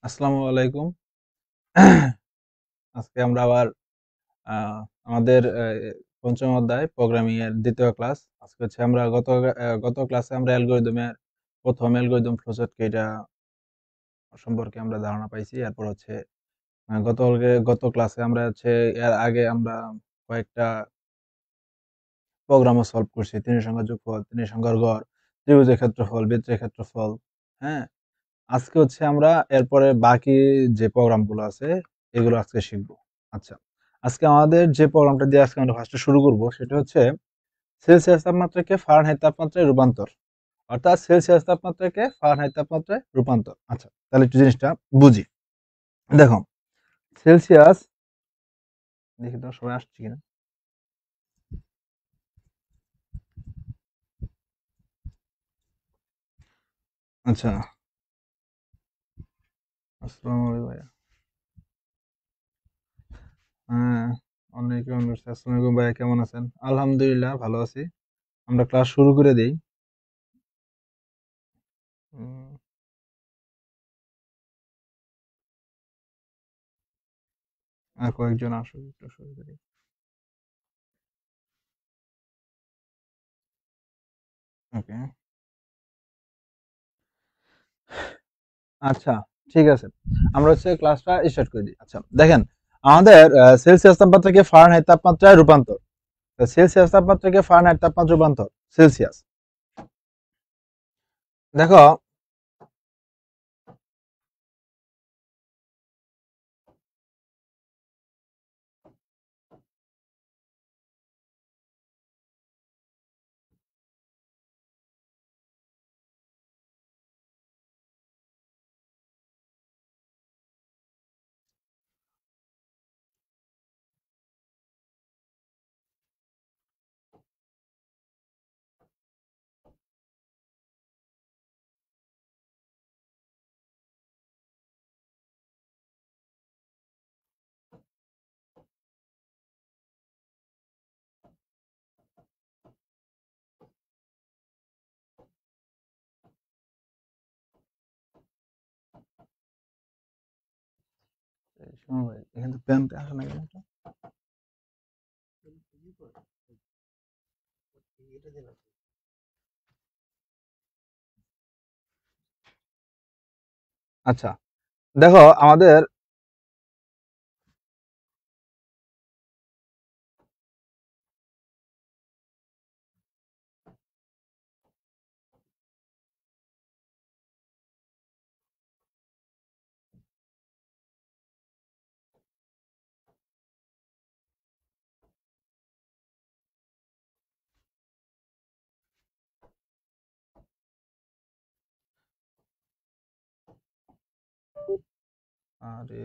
আসসালামু আলাইকুম। আজকে আমরা আবার আহ, আমাদের পঞ্চম অধ্যায় প্রোগ্রামিং এর দ্বিতীয় ক্লাস। আজকে হচ্ছে আমরা গত ক্লাসে আমরা অ্যালগরিদমের প্রথম অ্যালগরিদম ফ্লোচার্ট এটা সম্পর্কে আমরা ধারণা পাইছি। এরপর হচ্ছে গত ক্লাসে আমরা হচ্ছে এর আগে আমরা কয়েকটা প্রোগ্রামও সলভ করছি। তিন সংখ্যার যোগফল, তিন সংখ্যার গড়, ত্রিভুজের ক্ষেত্রফল, বৃত্তের ক্ষেত্রফল। হ্যাঁ, আজকে হচ্ছে আমরা এরপরে বাকি যে প্রোগ্রামগুলো আছে এগুলো আজকে শিখবো। আচ্ছা, আজকে আমাদের যে প্রোগ্রামটা দিয়ে আজকে আমরা ফার্স্টে শুরু করব সেটা হচ্ছে সেলসিয়াস তাপমাত্রাকে ফারেনহাইট তাপমাত্রায় রূপান্তর, অর্থাৎ সেলসিয়াস তাপমাত্রাকে ফারেনহাইট তাপমাত্রায় রূপান্তর। আচ্ছা, তাহলে একটু জিনিসটা বুঝি। দেখো, সেলসিয়াস, দেখি তো সবাই আসছে কিনা। আচ্ছা, আসসালামু আলাইকুম ভাইয়া। হ্যাঁ, অনেক অনুরোধ। আসসালামু আলাইকুম ভাইয়া, কেমন আছেন? আলহামদুলিল্লাহ, ভালো আছি। আমরা ক্লাস শুরু করে দিই। উম, আর কয়েকজন আসুক, একটু শুরু করি। ওকে, আচ্ছা, ঠিক আছে। আমরা হচ্ছে ক্লাসটা স্টার্ট করে দিই। আচ্ছা, দেখেন, আমাদের সেলসিয়াস তাপমাত্রাকে ফারেনহাইট তাপমাত্রায় রূপান্তর। সেলসিয়াস তাপমাত্রাকে ফারেনহাইট তাপমাত্রা রূপান্তর, সেলসিয়াস। দেখো, শোনো ভাই, এখানে প্যান্ট আসে না কেন? আচ্ছা, দেখো আমাদের, আরে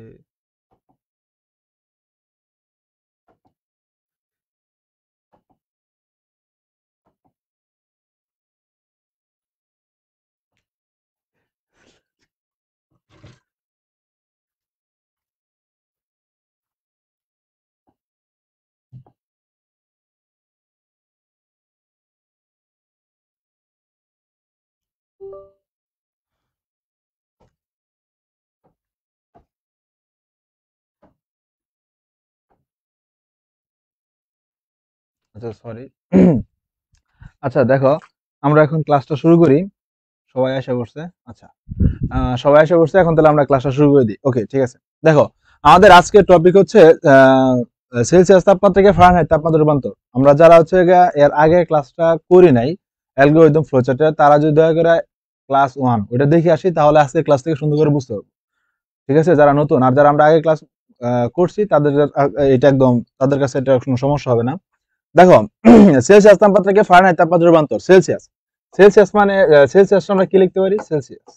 আচ্ছা, সরি। আচ্ছা, দেখো, আমরা এখন ক্লাসটা শুরু করি। সবাই আশা করছে। আচ্ছা, সবাই আশা করছে, এখন তাহলে আমরা ক্লাসটা শুরু করে দিই। ওকে, ঠিক আছে। দেখো, আমাদের আজকের টপিক হচ্ছে সেলসিয়াস তাপমাত্রাকে ফারেনহাইট তাপমাত্রা রূপান্তর। আমরা যারা হচ্ছে এর আগে ক্লাসটা করি নাই অ্যালগরিদম ফ্লোচার্টের, তারা যদি দয়া করে ক্লাস 1 ওটা দেখে আসি, তাহলে আজকে ক্লাস থেকে সুন্দর করে বুঝতে হবে। ঠিক আছে, যারা নতুন আর যারা আমরা আগে ক্লাস করছি তাদের এটা একদম, তাদের কাছে এটা কোনো সমস্যা হবে না। দেখো, সেলসিয়াস তাপমাত্রাকে ফারেনহাইট তাপমাত্রা রূপান্তর, সেলসিয়াস। সেলসিয়াস মানে সেলসিয়াস আমরা কি লিখতে পারি? সেলসিয়াস,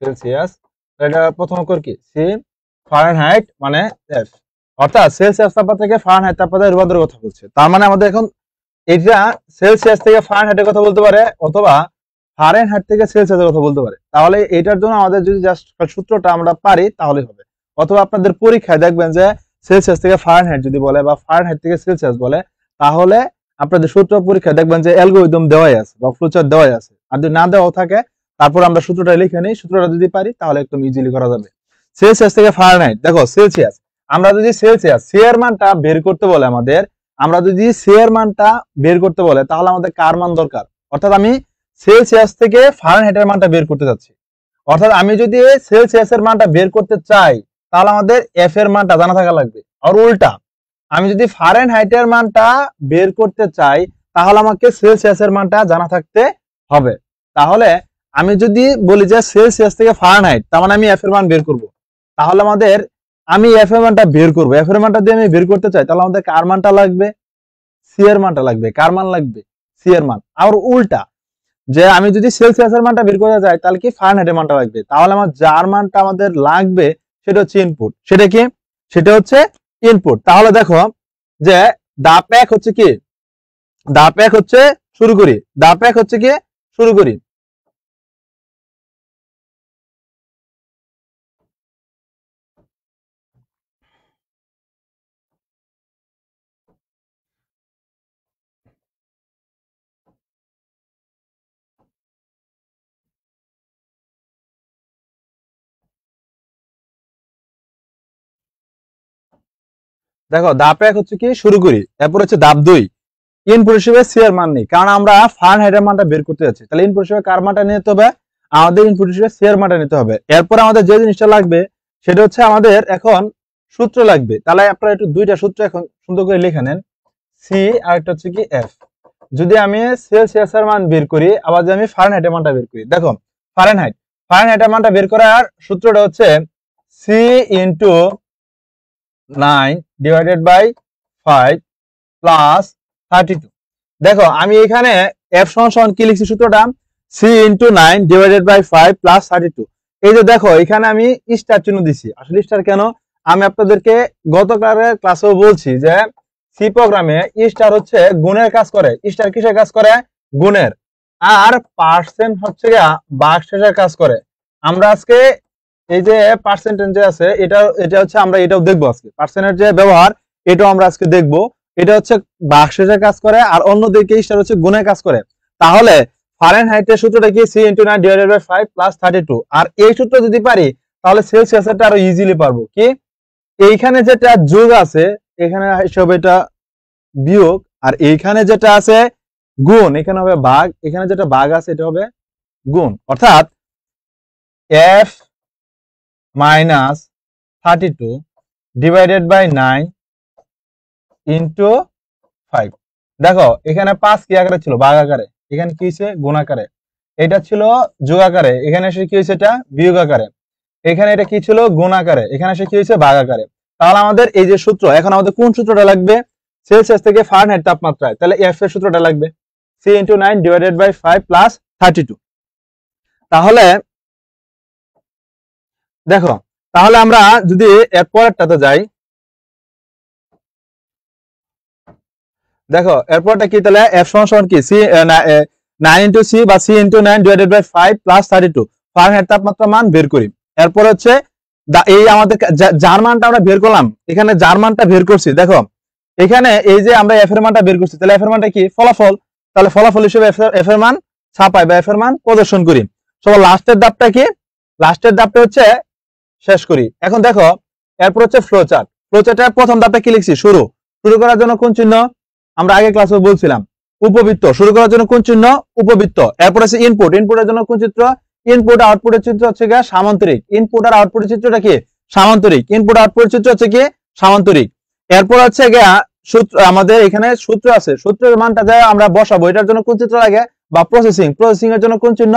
সেলসিয়াস, এটা প্রথম অক্ষর কি? সি। ফারেনহাইট মানে এফ। অর্থাৎ সেলসিয়াস তাপমাত্রা থেকে ফারেনহাইট তাপমাত্রায় রূপান্তরের কথা বলছে। তার মানে আমাদের এখন এটা সেলসিয়াস থেকে ফারেনহাইটের কথা বলতে পারে, অথবা ফারেনহাইট থেকে সেলসিয়াসের কথা বলতে পারে। তাহলে এটার জন্য আমাদের যদি জাস্ট সূত্রটা আমরা পারি তাহলে হবে। অথবা আপনাদের পরীক্ষায় দেখবেন যে সেলসিয়াস থেকে ফারেনহাইট যদি বলে বা ফারেনহাইট থেকে সেলসিয়াস বলে, তাহলে আপনাদের সূত্র পরীক্ষায় দেখবেন যে অ্যালগরিদম দেওয়াই আছে বা ফ্লোচার্ট দেওয়াই আছে। আর যদি না দেওয়া থাকে, তারপর আমরা সূত্রটা লিখে নিই। সূত্রটা যদি পারি তাহলে একদম ইজিলি করা যাবে। সেলসিয়াস থেকে ফারেনহাইট। দেখো সেলসিয়াস, আমরা যদি সেলসিয়াস সি এর মানটা বের করতে বলে আমাদের, আমরা যদি সি এর মানটা বের করতে বলে তাহলে আমাদের কার মান দরকার? অর্থাৎ আমি সেলসিয়াস থেকে ফারেনহাইটের মানটা বের করতে যাচ্ছি। অর্থাৎ আমি যদি সেলসিয়াস এর মানটা বের করতে চাই তাহলে আমাদের এফ এর মানটা জানা থাকা লাগবে। আর উল্টা, আমি যদি ফারেনহাইটের মানটা বের করতে চাই তাহলে আমাকে সেলসিয়াস এর মানটা জানা থাকতে হবে। তাহলে আমি যদি বলি যে সেলসিয়াস থেকে ফারেনহাইট, তার মানে আমি এফ এর মান বের করব। তাহলে আমাদের আমি এফ এর মানটা বের করব, এফ এর মানটা দিয়ে আমি বের করতে চাই তাহলে আমাদের কার মানটা লাগবে? সি এর মানটা লাগবে। কার মান লাগবে? সি এর মান। আর উল্টা, যে আমি যদি সেলসিয়াসের মানটা বের করতে চাই তাহলে কি ফারেনহাইটের মানটা লাগবে। তাহলে আমার যার মানটা আমাদের লাগবে সেটা হচ্ছে ইনপুট। সেটা কি? সেটা হচ্ছে ইনপুট। তাহলে দেখো যে ধাপ 1 হচ্ছে কি? ধাপ 1 হচ্ছে শুরু করি। ধাপ 1 হচ্ছে কি? শুরু করি। দেখো ধাপ 1 হচ্ছে কি? শুরু করি। এরপর হচ্ছে ধাপ 2, ইনপুট হিসেবে সি এর মান নেই, কারণ আমরা ফারেনহাইটের মানটা বের করতে যাচ্ছি। তাহলে ইনপুট হিসেবে কার মানটা নিতে হবে? আমাদের ইনপুট হিসেবে সি এর মানটা নিতে হবে। এরপর আমাদের যে জিনিসটা লাগবে সেটা হচ্ছে আমাদের এখন সূত্র লাগবে। তাহলে আপনারা একটু দুইটা সূত্র এখন সুন্দর করে লিখে নেন, সি আর একটা হচ্ছে কি এফ। যদি আমি সেলসিয়াস এর মান বের করি, আবার যদি আমি ফারেনহাইটের মানটা বের করি, দেখো ফারেনহাইটের মানটা বের করার সূত্রটা হচ্ছে C into 9 divided by 5 plus 32। দেখো আমি এখানে এফ সমান কি লিখছি সূত্রটা? C into 9 divided by 5 plus 32। এই যে দেখো এখানে আমি স্টার চিহ্ন দিছি। আসলে স্টার কেন? আমি আপনাদেরকে গতকালের ক্লাসেও বলছি যে সি প্রোগ্রামে স্টার হচ্ছে গুণের কাজ করে। স্টার কিসের কাজ করে? গুণের। আর পার্সেন্ট হচ্ছে গিয়া ভাগশেষের কাজ করে। আমরা আজকে এই যে পার্সেন্টেজ যে আছে এটা হচ্ছে আমরা এটাও দেখবো আজকে। পার্সেন্টের যে ব্যবহার এটাও আমরা আজকে দেখবো। এটা হচ্ছে ভাগশেষের কাজ করে, আর অন্যদিকে স্টার হচ্ছে গুণের কাজ করে। তাহলে ফারেনহাইটের সূত্রটা কি? C into 9 divided by 5 plus 32। আর এই সূত্র যদি পারি তাহলে সেলসিয়াসেরটা আরো ইজিলি পারবো। কি? এইখানে যেটা যোগ আছে এখানে হিসাবে এটা বিয়োগ, আর এইখানে যেটা আছে গুণ এখানে হবে ভাগ, এখানে যেটা ভাগ আছে এটা হবে গুণ। অর্থাৎ F minus 32 divided by 9 into 5। দেখো এখানে 5 কি আকারে ছিল? ভাগ আকারে। এখানে কি হয়েছে? গুণ আকারে। এটা ছিল যোগ আকারে, এখানে এসে কি হয়েছে? এটা বিয়োগ আকারে। এখানে এটা কি ছিল? গুণ আকারে। এখানে এসে কি হয়েছে? ভাগ আকারে। তাহলে আমাদের এই যে সূত্র, এখন আমাদের কোন সূত্রটা লাগবে? সেলসিয়াস থেকে ফারেনহাইট তাপমাত্রায়, তাহলে এফ এর সূত্রটা লাগবে C into 9 divided by 5 plus 32। তাহলে দেখো, তাহলে আমরা যদি এর পরেরটাতে যাই, দেখো এরপরটা কি? তাহলে এফ সমান কি? সি 9 ইন্টু সি বা C into 9 divided by 5 plus 32 Fahrenheit তাপমাত্রা মান বের করি। এরপর হচ্ছে এই আমাদের যার মানটা আমরা বের করলাম, এখানে যার মানটা বের করছি। দেখো এখানে এই যে আমরা এফ এর মানটা বের করছি, তাহলে এফ এর মানটা কি? ফলাফল। তাহলে ফলাফল হিসেবে এফ এর মান ছাপাই বা এফ এর মান প্রদর্শন করি। সবার লাস্টের ধাপটা কি? লাস্টের ধাপটা হচ্ছে শেষ করি। এখন দেখো এরপর হচ্ছে ফ্লো চার্ট। ফ্লো চার্টের প্রথম ধাপটা কি লিখছি? শুরু। শুরু করার জন্য কোন চিহ্ন? আমরা আগে ক্লাসে বলছিলাম উপবৃত্ত। শুরু করার জন্য কোন চিহ্ন? উপবৃত্ত। এরপর আছে ইনপুট। ইনপুটের জন্য কোন চিত্র? ইনপুট। আউটপুটের চিত্র হচ্ছে গিয়ে সামান্তরিক। ইনপুট আর আউটপুটের চিত্রটা কি? সামান্তরিক। ইনপুট আউটপুটের চিত্র হচ্ছে কি? সামান্তরিক। এরপর হচ্ছে গিয়া সূত্র, আমাদের এখানে সূত্র আছে, সূত্রের মানটা যা আমরা বসাবো এটার জন্য কোন চিত্র লাগে? বা প্রসেসিং। প্রসেসিং এর জন্য কোন চিহ্ন?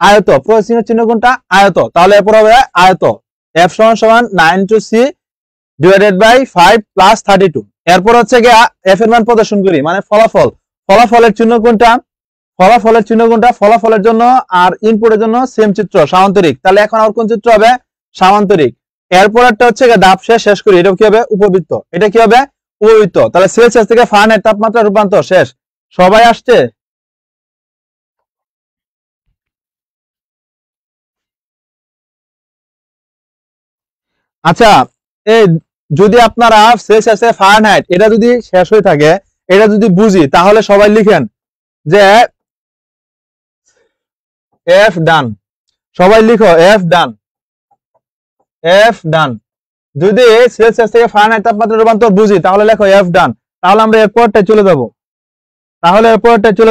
আয়ত। প্রসেসিং এর চিহ্ন কোনটা? আয়ত। তাহলে এরপর হবে আয়ত। এফ সমান 9 to C divided by 5 plus 32। এরপর হচ্ছে গিয়া এফ এর মান প্রদর্শন করি, মানে ফলাফল। ফলাফলের চিহ্ন কোনটা? ফলাফলের চিহ্ন কোনটা? ফলাফলের জন্য আর ইনপুটের জন্য সেম চিত্র, সামান্তরিক। তাহলে এখন আর কোন চিত্র হবে? সামান্তরিক। এরপর একটা হচ্ছে ধাপ শেষ করি, এটা কি হবে? উপবৃত্ত। এটা কি হবে? উপবৃত্ত। তাহলে সেলসিয়াস থেকে ফারেনহাইট তাপমাত্রা রূপান্তর শেষ। সবাই আসছে? আচ্ছা, এই যদি আপনারা সেলসিয়াস ফারেনহাইট এটা যদি শেষ হয়ে থাকে, এটা যদি বুঝি, তাহলে সবাই লিখেন যে এফ ডান। সবাই লিখো এফ ডান। এফ ডান। যদি সেলসিয়াস থেকে ফারেনহাইট তাপমাত্রা রূপান্তর বুঝি তাহলে লেখো এফ ডান। তাহলে আমরা এরপরটাই চলে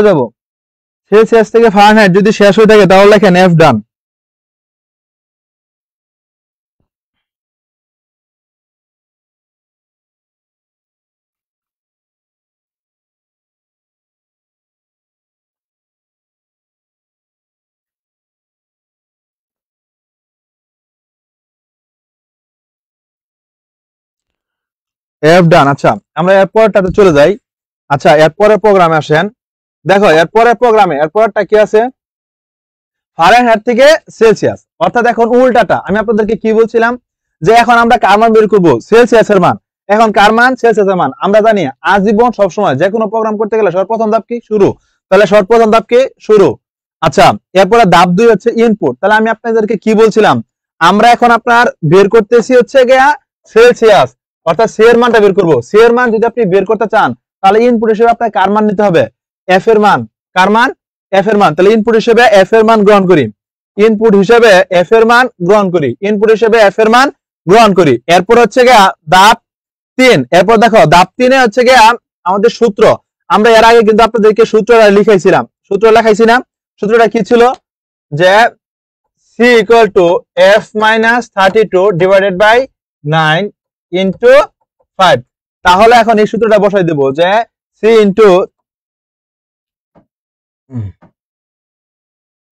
যাব। সেলসিয়াস থেকে ফারেনহাইট যদি শেষ হয়ে থাকে তাহলে লেখেন এফ ডান। এফ ডান। আচ্ছা আমরা এরপরটাতে চলে যাই। আচ্ছা এরপরের প্রোগ্রামে আসেন। দেখো এরপরটা কি আছে, ফারেনহাইট থেকে সেলসিয়াস, অর্থাৎ এখন উল্টাটা। আমি আপনাদেরকে কি বলছিলাম যে এখন আমরা কার মান বের করবো, সেলসিয়াসের মান। এখন কার মান, সেলসিয়াসের মান। আমরা জানি আজীবন সবসময় যে কোনো প্রোগ্রাম করতে গেলে সর্বপ্রথম ধাপ কি, শুরু। তাহলে সর্বপ্রথম ধাপ কি, শুরু। আচ্ছা এরপরে ধাপ 2 হচ্ছে ইনপুট। তাহলে আমি আপনাদেরকে কি বলছিলাম, আমরা এখন আপনার বের করতেছি হচ্ছে গিয়া সেলসিয়াস, অর্থাৎ সি এর মানটা বের করবো। সি এর মান যদি আপনি বের করতে চান তাহলে ইনপুট হিসেবে আপনার কার মান নিতে হবে, এফ এর মান। কার মান, এফ এর মান। তাহলে ইনপুট হিসেবে এফ এর মান গ্রহণ করি, এরপর হচ্ছে গিয়া ধাপ 3। এরপর দেখো ধাপ 3 হচ্ছে গিয়া আমাদের সূত্র। আমরা এর আগে কিন্তু আপনাদেরকে সূত্রটা লিখাইছিলাম। সূত্রটা কি ছিল, যে C equal to F minus 32 divided by 9 into 5। তাহলে এখন এই সূত্রটা বসাই দেব, যে সি ইন্টু,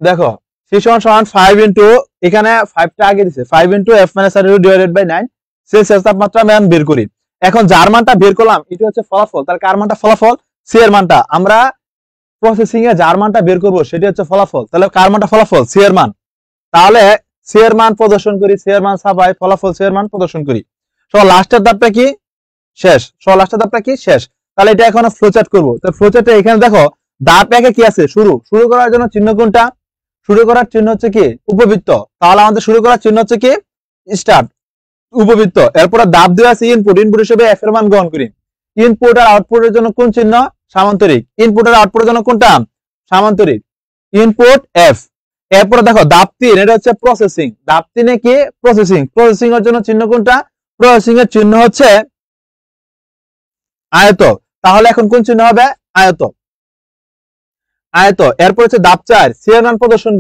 দেখো সি সমান 5 ইন্টু, এখানে 5টা আগে দিছে, 5 into F minus 32 divided by 9 Celsius তাপমাত্রা মান বের করি। এখন যার মানটা বের করলাম এটা হচ্ছে ফলাফল। তার কার মানটা, ফলাফল। সি এর মানটা আমরা প্রসেসিং এ যার মানটা বের করব সেটা হচ্ছে ফলাফল। তাহলে কার মানটা, ফলাফল, সি এর মান। তাহলে সি এর মান প্রদর্শন করি, সি এর মান ছাপাই, ফলাফল সি এর মান প্রদর্শন করি। সো লাস্টের ধাপটা কি, শেষ। তাহলে এটা এখন ফ্লোচার্ট করব। তো ফ্লোচার্টে এখানে দেখো ধাপ 1 কি আছে, শুরু করার জন্য চিহ্ন কোনটা, শুরু করার চিহ্ন হচ্ছে কি, উপবৃত্ত। তাহলে আমাদের শুরু করার চিহ্ন হচ্ছে কি, স্টার্ট, উপবৃত্ত। এরপরে ধাপ 2 আছে ইনপুট হিসেবে এফ এর মান গ্রহণ করি। ইনপুট আর আউটপুটের জন্য কোন চিহ্ন, সামান্তরিক। ইনপুট আর আউটপুটের জন্য কোনটা, সামান্তরিক, ইনপুট এফ। এরপরে দেখো ধাপ 3, এটা হচ্ছে প্রসেসিং। ধাপ 3 কি, প্রসেসিং এর জন্য চিহ্ন কোনটা, প্রসেসিং এর চিহ্ন হচ্ছে আয়ত। তাহলে এখন কোন চিহ্ন হবে, আয়ত। এরপর হচ্ছে ধাপ 4, সি এর মান প্রদর্শন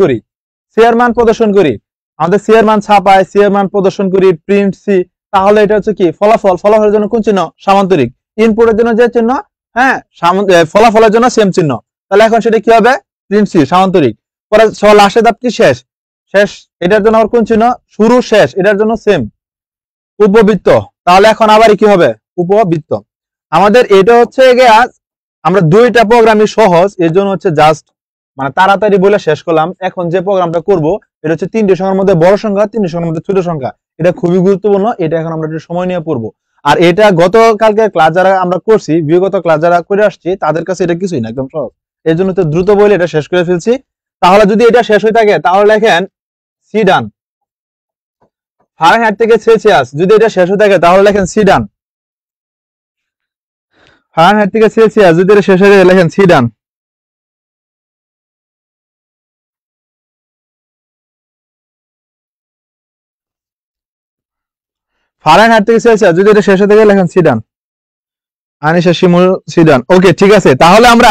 করি। আমাদের সি এর মান ছাপায়, সি এর মান প্রদর্শন করি, প্রিন্ট সি। তাহলে এটা হচ্ছে কি, ফলাফলের জন্য কোন চিহ্ন, সামান্তরিক। ইনপুটের জন্য যে চিহ্ন, হ্যাঁ ফলাফলের জন্য সেম চিহ্ন। তাহলে এখন সেটা কি হবে, প্রিন্ট সি, সামান্তরিক। পরে লাস্টের ধাপ কি, শেষ। এটার জন্য আবার কোন চিহ্ন, শুরু শেষ, এটার জন্য সেম, উপবৃত্ত। তাহলে এখন আবার কি হবে, উপবৃত্ত। আমাদের এটা হচ্ছে গিয়ে, আমরা দুইটা প্রোগ্রামই সহজ, এর জন্য হচ্ছে জাস্ট মানে তাড়াতাড়ি বলে শেষ করলাম। এখন যে প্রোগ্রামটা করব এটা হচ্ছে 3টি সংখ্যার মধ্যে বড় সংখ্যা, 3টি সংখ্যার মধ্যে ছোট সংখ্যা। এটা খুবই গুরুত্বপূর্ণ। এটা এখন আমরা একটু সময় নিয়ে পড়বো। আর এটা গতকালকে ক্লাস যারা আমরা করছি, বিগত ক্লাস যারা করে আসছি, তাদের কাছে এটা কিছুই না, একদম সহজ। এর জন্য তো দ্রুত বলে এটা শেষ করে ফেলছি। তাহলে যদি এটা শেষ হয়ে থাকে তাহলে লেখেন সি ডান। ফারেনহাইট থেকে সেলসিয়াস যদি এটা শেষ হয়ে থাকে তাহলে লেখেন সি ডান। ফারেনহাইট থেকে সেলসিয়াস যদি এটা শেষ হয়ে যায় লেখেন সি ডান। ফারেনহাইট থেকে সেলসিয়াস যদি এটা শেষ হয়ে থাকে লেখেন সি ডান। আনিশা শিমুল সি ডান। ওকে ঠিক আছে। তাহলে আমরা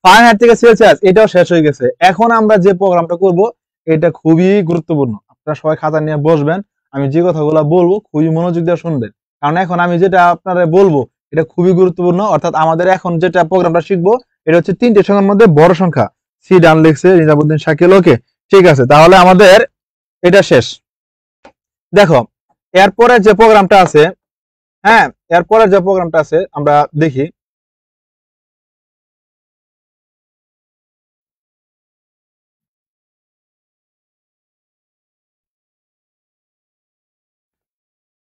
ফারেনহাইট থেকে সেলসিয়াস এটাও শেষ হয়ে গেছে। এখন আমরা যে প্রোগ্রামটা করব এটা খুবই গুরুত্বপূর্ণ। আপনারা সবাই খাতা নিয়ে বসবেন। আমি যে কথাগুলো বলবো খুবই মনোযোগ দিয়ে শুনবেন, কারণ এখন আমি যেটা আপনারা বলবো এটা খুবই গুরুত্বপূর্ণ। অর্থাৎ আমাদের এখন যেটা প্রোগ্রামটা শিখবো এটা হচ্ছে 3টে সংখ্যার মধ্যে বড় সংখ্যা। সি ডান লিখছে রিজাবুদ্দিন শাকিল। ওকে ঠিক আছে। তাহলে আমাদের এটা শেষ। দেখো এরপরে যে প্রোগ্রামটা আছে, হ্যাঁ এরপরে যে প্রোগ্রামটা আছে আমরা দেখি।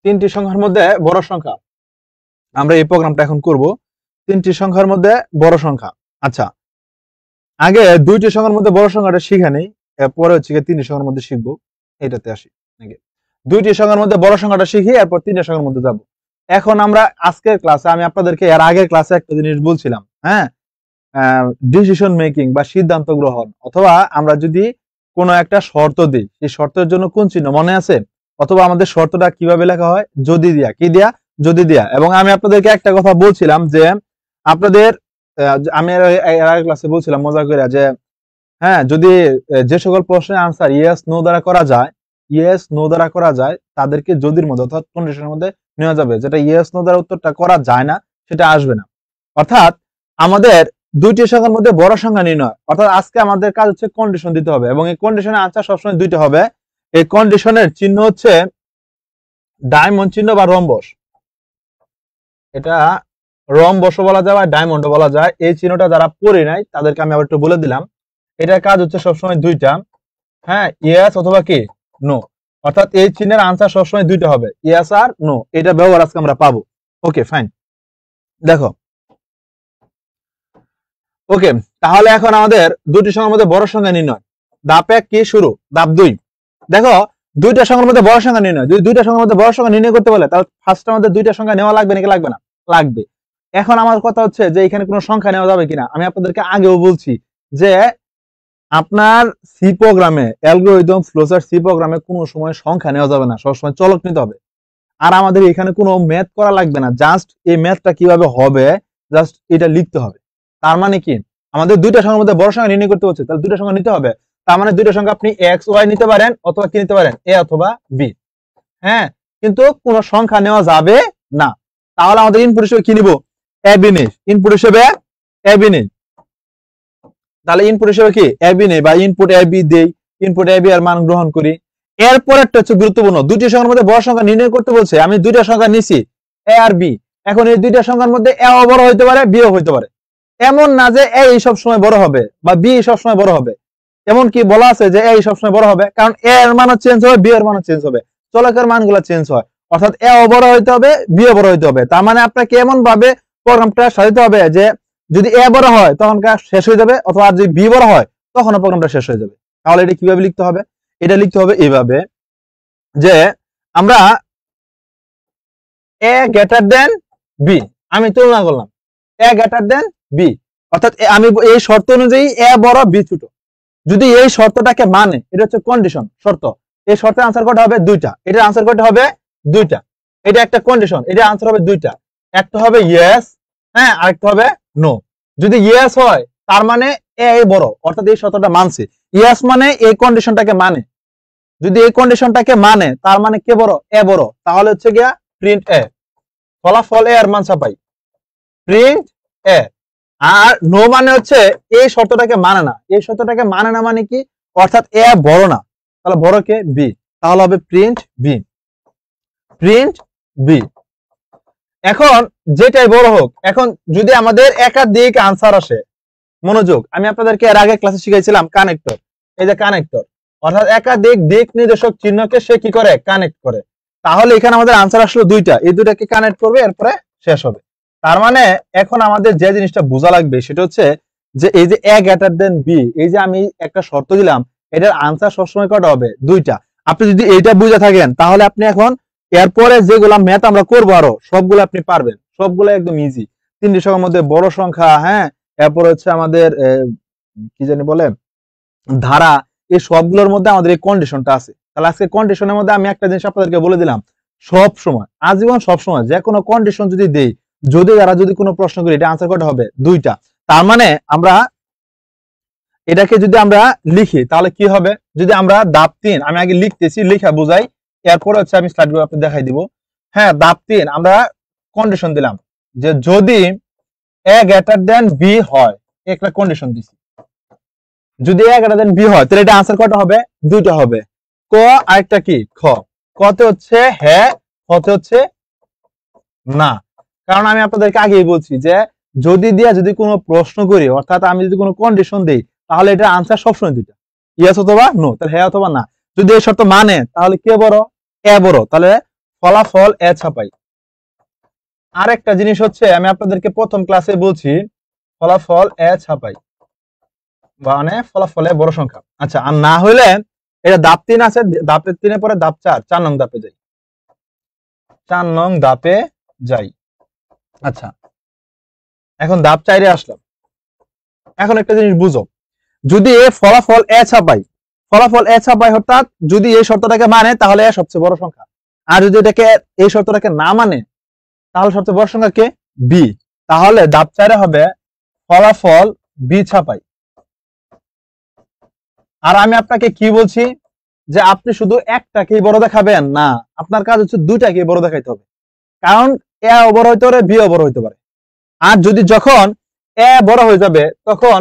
তিনটি সংখ্যার মধ্যে বড় সংখ্যা, আমরা এই প্রোগ্রামটা এখন করব। 3টি সংখ্যার মধ্যে বড় সংখ্যা। আচ্ছা আগে 2টি সংখ্যার মধ্যে বড় সংখ্যাটা শিখে নেই, এরপরে হচ্ছে 3টি সংখ্যার মধ্যে শিখবো। এটাতে আসি, 2টি সংখ্যার মধ্যে বড় সংখ্যাটা শিখি, এরপর 3টি সংখ্যার মধ্যে যাব। এখন আমরা আজকের ক্লাসে, আমি আপনাদেরকে এর আগের ক্লাসে একটা জিনিস বলছিলাম, হ্যাঁ ডিসিশন মেকিং বা সিদ্ধান্ত গ্রহণ, অথবা আমরা যদি কোনো একটা শর্ত দিই, সেই শর্তের জন্য কোন চিহ্ন মনে আছে, অথবা আমাদের শর্তটা কিভাবে লেখা হয়, যদি দিয়া, কি দিয়া, যদি দিয়া। এবং আমি আপনাদেরকে একটা কথা বলছিলাম যে আপনাদের আমি এর ক্লাসে বলছিলাম মজা করে যে হ্যাঁ, যদি যে সকল প্রশ্নের আনসার ইয়েস নো দ্বারা করা যায়, ইয়েস নো দ্বারা করা যায় তাদেরকে যদির মধ্যে অর্থাৎ কন্ডিশনের মধ্যে নেওয়া যাবে। যেটা ইয়েস নো দ্বারা উত্তরটা করা যায় না সেটা আসবে না। অর্থাৎ আমাদের দুইটি সংখ্যার মধ্যে বড় সংখ্যা নির্ণয়, অর্থাৎ আজকে আমাদের কাজ হচ্ছে কন্ডিশন দিতে হবে এবং এই কন্ডিশনের আনসার সবসময় দুইটা হবে। এই কন্ডিশনের চিহ্ন হচ্ছে ডায়মন্ড চিহ্ন বা রম্বস। এটা রম্বসও বলা যায় বা ডায়মন্ডও বলা যায়। এই চিহ্নটা যারা পড়ে নাই তাদেরকে আমি আবার একটু বলে দিলাম। এটার কাজ হচ্ছে সবসময় দুইটা, হ্যাঁ, ইয়েস অথবা কি নো। অর্থাৎ এই চিহ্নের আনসার সবসময় দুইটা হবে, ইয়েস আর নো। এটা ব্যবহার আজকে আমরা পাবো। ওকে ফাইন, দেখো ওকে, তাহলে এখন আমাদের দুটি সংখ্যার মধ্যে বড় সংখ্যা নির্ণয়। ধাপ 1 কি শুরু, ধাপ 2। দেখো দুইটা সংখ্যার মধ্যে বড় সংখ্যা নির্ণয়, যদি দুইটা সংখ্যার মধ্যে বড় সংখ্যা নির্ণয় করতে বলে তাহলে ফার্স্ট আমাদের দুইটা সংখ্যা নেওয়া লাগবে নাকি লাগবে না, লাগবে। এখন আমার কথা হচ্ছে যে এখানে কোনো সংখ্যা নেওয়া যাবে কিনা। আমি আপনাদেরকে আগেও বলছি যে আপনার সি প্রোগ্রামে, অ্যালগরিদম ফ্লোচার্ট সি প্রোগ্রামে কোনো সময় সংখ্যা নেওয়া যাবে না, সবসময় চলক নিতে হবে। আর আমাদের এখানে কোনো ম্যাথ করা লাগবে না, জাস্ট এই ম্যাথটা কিভাবে হবে জাস্ট এটা লিখতে হবে। তার মানে কি আমাদের দুইটা সংখ্যার মধ্যে বড় সংখ্যা নির্ণয় করতে হচ্ছে, তাহলে দুইটা সংখ্যা নিতে হবে। তার মানে দুইটা সংখ্যা আপনি এক্স ওয়াই নিতে পারেন অথবা কি নিতে পারেন, এ অথবা বি। হ্যাঁ, কিন্তু কোনো সংখ্যা নেওয়া যাবে না। তাহলে আমাদের ইনপুট হিসেবে কি নিব, এ বি নেই, ইনপুট হিসেবে এ বি নেই। তাহলে ইনপুট হিসেবে কি এ বি নেই বা ইনপুট এ বি দেই, ইনপুট এ বি এর মান গ্রহণ করি। এরপর একটা হচ্ছে গুরুত্বপূর্ণ, দুটি সংখ্যার মধ্যে বড় সংখ্যা নির্ণয় করতে বলছে। আমি দুইটা সংখ্যা নিছি এ আর বি। এখন এই দুইটা সংখ্যার মধ্যে এ ও বড় হইতে পারে, বি ও হইতে পারে। এমন না যে এ সব সময় বড় হবে বা বি সব সময় বড় হবে। এমন কি বলা আছে যে এ সব সময় বড় হবে, কারণ এ এর মানও চেঞ্জ হবে, বি এর মানও চেঞ্জ হবে, চলকের মানগুলো চেঞ্জ হয়। অর্থাৎ এ ও বড় হইতে হবে, বি ও বড় হইতে হবে। তার মানে আপনাকে এমন ভাবে প্রোগ্রামটা সাজাতে হবে যে যদি এ বড় হয় তখন শেষ হয়ে যাবে, অথবা যদি বি বড় হয় তখন প্রোগ্রামটা শেষ হয়ে যাবে। তাহলে এটা কিভাবে লিখতে হবে, এটা লিখতে হবে এইভাবে যে আমরা এ গ্রেটার দেন বি, আমি তুলনা করলাম এ গ্রেটার দেন বি, অর্থাৎ আমি এই শর্ত অনুযায়ী এ বড় বি ছোট। যদি এই শর্তটাকে মানে, এটা হচ্ছে কন্ডিশন শর্ত, এই শর্তের আনসার কয়টা হবে, দুইটা। এটার আনসার কয়টা হবে, দুইটা। এটা একটা কন্ডিশন, এটার আনসার হবে দুইটা, একটা হবে ইয়েস, হ্যাঁ, আরেকটা হবে নো। যদি ইয়েস হয় তার মানে এ বড়, অর্থাৎ এই শর্তটা মানছে। ইয়েস মানে এই কন্ডিশনটাকে মানে, যদি এই কন্ডিশনটাকে মানে তার মানে কে বড়, এ বড়। তাহলে হচ্ছে গিয়া প্রিন্ট এ, ফলাফল এ এর মান ছাপাই, প্রিন্ট এ। আর নো মানে হচ্ছে এই শর্তটাকে মানে না, এই শর্তটাকে মানে না মানে কি, অর্থাৎ এ বড় না, তাহলে বড় কে, বি, তাহলে হবে প্রিন্ট বি, প্রিন্ট বি। এখন যেটাই বড় হোক, এখন যদি আমাদের একাধিক আনসার আসে, মনোযোগ, আমি আপনাদেরকে এর আগে ক্লাসে শিখাইছিলাম কানেক্টর। এই যে কানেক্টর, অর্থাৎ একাধিক দিক নির্দেশক চিহ্নকে সে কি করে, কানেক্ট করে। তাহলে এখানে আমাদের আনসার আসলো দুইটা, এই দুইটাকে কানেক্ট করবে, এরপরে শেষ হবে। তার মানে এখন আমাদের যে জিনিসটা বোঝা লাগবে সেটা হচ্ছে যে এই যে এ গ্রেটার দেন বি, এই যে আমি একটা শর্ত দিলাম, এটার আনসার সবসময় কটা হবে, দুইটা। আপনি যদি এইটা বুঝে থাকেন তাহলে আপনি এখন এরপরে যেগুলা ম্যাথ আমরা করবো আরো সবগুলো আপনি পারবেন, সবগুলো একদম ইজি। তিনটি সংখ্যার মধ্যে বড় সংখ্যা, হ্যাঁ, এরপর হচ্ছে আমাদের কি জানি বলে ধারা, এই সবগুলোর মধ্যে আমাদের এই কন্ডিশনটা আছে। তাহলে আজকে কন্ডিশনের মধ্যে আমি একটা জিনিস আপনাদেরকে বলে দিলাম, সব সময় আজীবন সব সময় যে কোনো কন্ডিশন যদি দেই, যদি যারা যদি কোনো প্রশ্ন করি, এটা আনসার কটা হবে, দুইটা। তার মানে আমরা এটাকে যদি আমরা লিখি তাহলে কি হবে, যদি আমরা ধাপ 3, আমি আগে লিখতেছি, লেখা বুঝাই, এরপরে হচ্ছে আমি স্লাইডগুলো আপনাদের দেখাই দিব। হ্যাঁ, ধাপ 3 আমরা কন্ডিশন দিলাম যে যদি এ গ্রেটার দেন বি হয়, একটা কন্ডিশন দিছি। যদি এ গ্রেটার দেন বি হয় তাহলে এটা আনসার কয়টা হবে, দুইটা হবে। ক আরেকটা কি, খ। কতে হচ্ছে হ্যাঁ, খতে হচ্ছে না। কারণ আমি আপনাদেরকে আগেই বলছি যে যদি দিয়া যদি কোনো প্রশ্ন করি, অর্থাৎ আমি যদি কোনো কন্ডিশন দেই তাহলে এটা আনসার সবসময় দুইটা, ইয়েস অথবা নো, তাহলে হ্যাঁ অথবা না। যদি এই শর্ত মানে তাহলে কে বড়, এ বড়, তাহলে ফলাফল এ ছাপাই। আরেকটা জিনিস হচ্ছে আমি আপনাদেরকে প্রথম ক্লাসে বলছি ফলাফল এ ছাপাই, মানে ফলাফলে বড় সংখ্যা। আচ্ছা, আর না হইলে এটা ধাপ 3 আছে, ধাপের 3 পরে ধাপ 4 নং ধাপে যাই, 4 নং ধাপে যাই। আচ্ছা, এখন ধাপ 4 আসলাম। এখন একটা জিনিস বুঝো, যদি ফলাফল এ ছাপাই, ফলাফল এ ছাপাই, অর্থাৎ যদি এই শর্তটাকে মানে তাহলে এ সবচেয়ে বড় সংখ্যা, আর যদি এটাকে এই শর্তটাকে না মানে তাহলে সবচেয়ে বড় সংখ্যা কে? বি। তাহলে ধাপ 4 হবে ফলাফল বি ছাপাই। আর আমি আপনাকে কি বলছি যে আপনি শুধু একটাকেই বড় দেখাবেন না, আপনার কাজ হচ্ছে দুইটাকেই বড় দেখাইতে হবে, কারণ এ বড় হইতে পারে, বি বড় হইতে পারে। আর যদি যখন এ বড় হয়ে যাবে তখন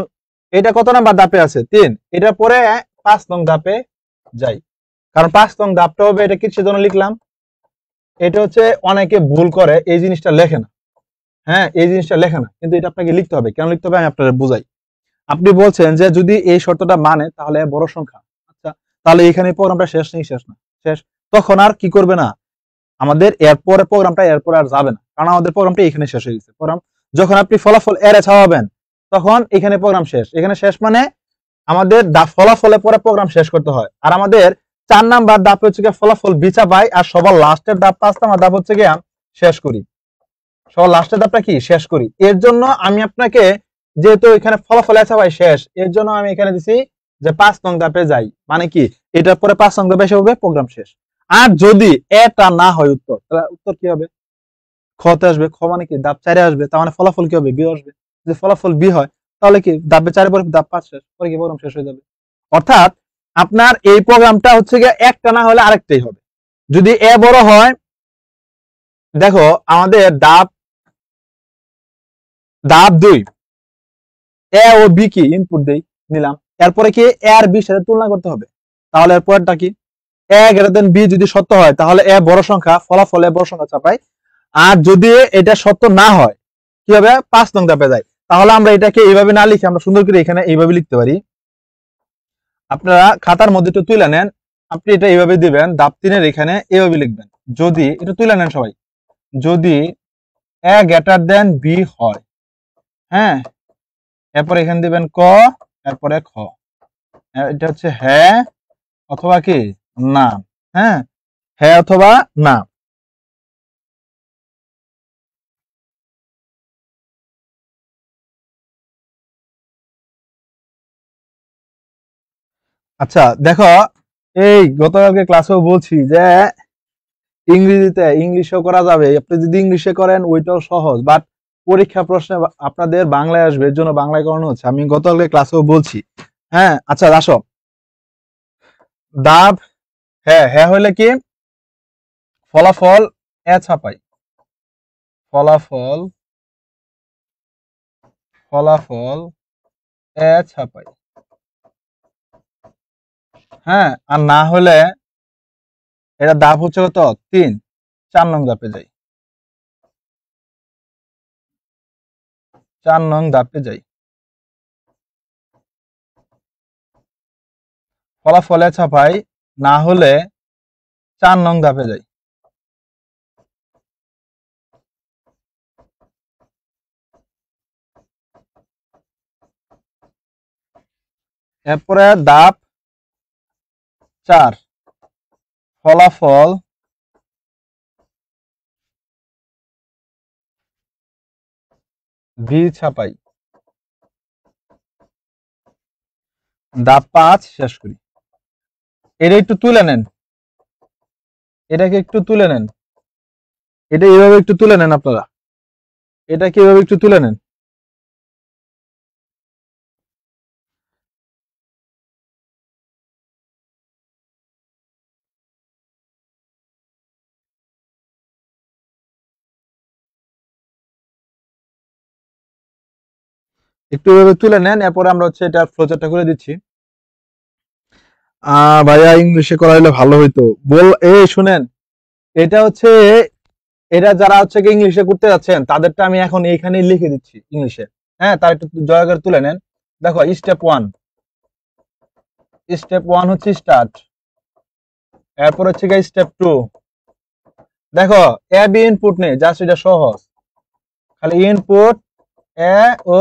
এটা কত নাম্বার ধাপে আছে? 3, এটার পরে 5 নং ধাপে যাই, কারণ 5 নং ধাপটা হবে, এটা কিসের জন্য লিখলাম, এটা হচ্ছে অনেকে ভুল করে এই জিনিসটা লেখে না। হ্যাঁ, এই জিনিসটা লেখে না, কিন্তু এটা আপনাকে লিখতে হবে। কেন লিখতে হবে আমি আপনাদের বুঝাই। আপনি বলছেন যে যদি এই শর্তটা মানে তাহলে বড় সংখ্যা, আচ্ছা তাহলে এখানে প্রোগ্রামটা শেষ নেই, শেষ না, শেষ। তখন আর কি করবে না, আমাদের এরপরে প্রোগ্রামটা এরপরে আর যাবে না, কারণ আমাদের প্রোগ্রামটা এখানে শেষ হয়ে গেছে। প্রোগ্রাম যখন আপনি ফলাফল এর ছাপাবেন তখন এখানে প্রোগ্রাম শেষ। এখানে শেষ মানে আমাদের ফলাফলের পরে প্রোগ্রাম শেষ করতে হয়। আর আমাদের 4 নাম্বার ধাপ হচ্ছে গিয়ে ফলাফল বিচা পাই, আর সবার লাস্টের ধাপ 5 নাম্বার ধাপ হচ্ছে গিয়ে শেষ করি। সবার লাস্টের ধাপটা কি? শেষ করি। এর জন্য আমি আপনাকে, যেহেতু এখানে ফলাফল এসা ভাই শেষ, এর জন্য আমি এখানে দিছি যে 5 নং ধাপে যাই, মানে কি এটার পরে 5 নং ধাপে এসে হবে প্রোগ্রাম শেষ। আর যদি এটা না হয় উত্তর, তাহলে উত্তর কি হবে? খতে আসবে। খ মানে কি? ধাপ 4 আসবে, তার মানে ফলাফল কি হবে? বি আসবে। যদি ফলাফল বি হয় তাহলে কি ধাপে 4 পরে ধাপ 5 শেষ, পরে কি প্রোগ্রাম শেষ হয়ে যাবে। অর্থাৎ আপনার এই প্রোগ্রামটা হচ্ছে গিয়ে একটা না হলে আরেকটাই হবে। যদি এ বড় হয়, দেখো আমাদের ধাপ 2 এ ও বি কি ইনপুট দেই, নিলাম। এরপরে কি এ আর বি সাথে তুলনা করতে হবে। তাহলে এরপরটা কি? এ গ্রেটার দেন বি যদি সত্য হয় তাহলে এ বড় সংখ্যা, ফলাফলে বড় সংখ্যা চাপাই। আর যদি এটা সত্য না হয় কি হবে? 5 নং ধাপে যায়। তাহলে আমরা এটাকে এইভাবে না লিখে আমরা সুন্দর করে এখানে এইভাবে লিখতে পারি। আপনারা খাতার মধ্যে একটু তুলে নেন, আপনি এটা এইভাবে দিবেন, ধাপ 3 এর এখানে এইভাবে লিখবেন। যদি এটা তুলে নেন সবাই, যদি এ গ্রেটার দেন বি হয়, হ্যাঁ, এরপর এখানে দিবেন ক, এরপরে খ। এটা হচ্ছে হ্যাঁ অথবা কি না, হ্যাঁ, হ্যাঁ অথবা না। আচ্ছা দেখো, এই গতকালকে ক্লাসেও বলছি যে ইংলিশেও করা যাবে। আপনি যদি ইংলিশে করেন ওইটাও সহজ, বাট পরীক্ষা প্রশ্নে আপনাদের বাংলায় আসবে, এর জন্য বাংলায় করানো হচ্ছে। আমি গতকালকে ক্লাসেও বলছি। হ্যাঁ, আচ্ছা আসো, দাব হ্যাঁ, হ্যাঁ হইলে কি ফলাফল এ ছাপাই, ফলাফল ফলাফল এ ছাপাই। হ্যাঁ, আর না হলে এটা ধাপ হচ্ছে কত? 3, 4 নং ধাপে যাই, 4 নং ধাপে যাই, ফলাফলে ছাপাই। না হলে 4 নং ধাপে যাই। এরপরে ধাপ 4, ফলাফল ভি ছাপাই। ধাপ 5 শেষ করি। এটা একটু তুলে নেন, এটাকে একটু তুলে নেন, এটা এইভাবে একটু তুলে নেন আপনারা, এটাকে এইভাবে একটু তুলে নেন। একটু এভাবে তুলে নেন, এরপরে আমরা হচ্ছে এটা ফ্লোচার্টটা করে দিচ্ছি। ভাইয়া ইংলিশে করা হলে ভালো হইতো। এই শুনেন, এটা হচ্ছে, এটা যারা হচ্ছে ইংলিশে করতে যাচ্ছেন তাদেরটা আমি এখন এইখানে লিখে দিচ্ছি ইংলিশে। হ্যাঁ, তার একটু দয়া করে তুলে নেন। দেখো স্টেপ 1, স্টেপ 1 হচ্ছে স্টার্ট। এরপর হচ্ছে স্টেপ 2, দেখো এ বি ইনপুট নেই, জাস্ট এটা সহজ, খালি ইনপুট এ ও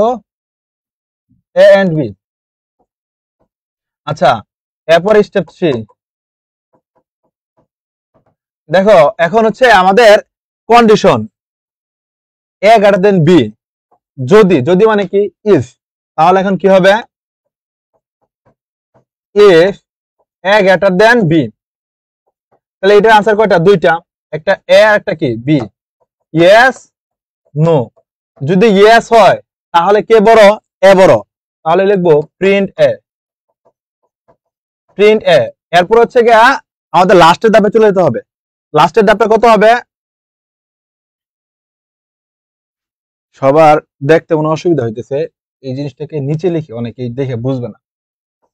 এ এন্ড বি। আচ্ছা, এরপর স্টেপ 3, দেখো এখন হচ্ছে আমাদের condition A greater than B. যদি যদি মানে কি ইফ, তাহলে এখন কি হবে? If A greater than B, তাহলে এটার আনসার কয়টা? দুইটা, একটা এ আর একটা কি বি। ইয়েস নো, যদি ইয়েস হয় তাহলে কে বড়? এ বড়, তাহলে লিখবো প্রিন্ট এ, প্রিন্ট এ। এরপর হচ্ছে গিয়া আমাদের লাস্টের ধাপে চলে যেতে হবে। লাস্টের ধাপটা কত হবে? সবার দেখতে মনে অসুবিধা হইতেছে, এই জিনিসটাকে নিচে লিখে, অনেকেই দেখে বুঝবে না।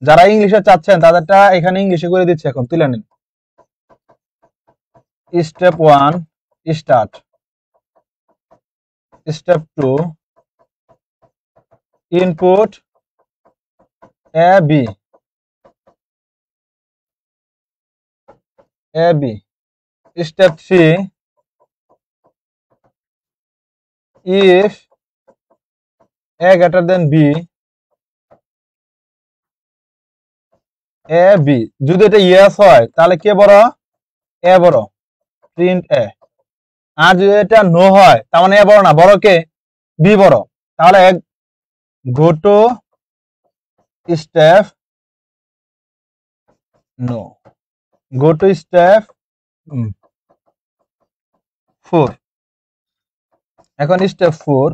যারা ইংলিশে চাচ্ছেন তাদেরটা এখানে ইংলিশে করে দিচ্ছে, এখন তুলে নেন। Step 1 start, step 2 input A B, A B. Step 3 if a greater than b, a b। যদি এটা ইয়েস হয় তাহলে কে বড়? এ বড়, প্রিন্ট এ। আর যদি এটা নো হয় তার মানে এ বড় না, বড় কে? বি বড়। তাহলে go to step no, go to step 4। এখন স্টেপ 4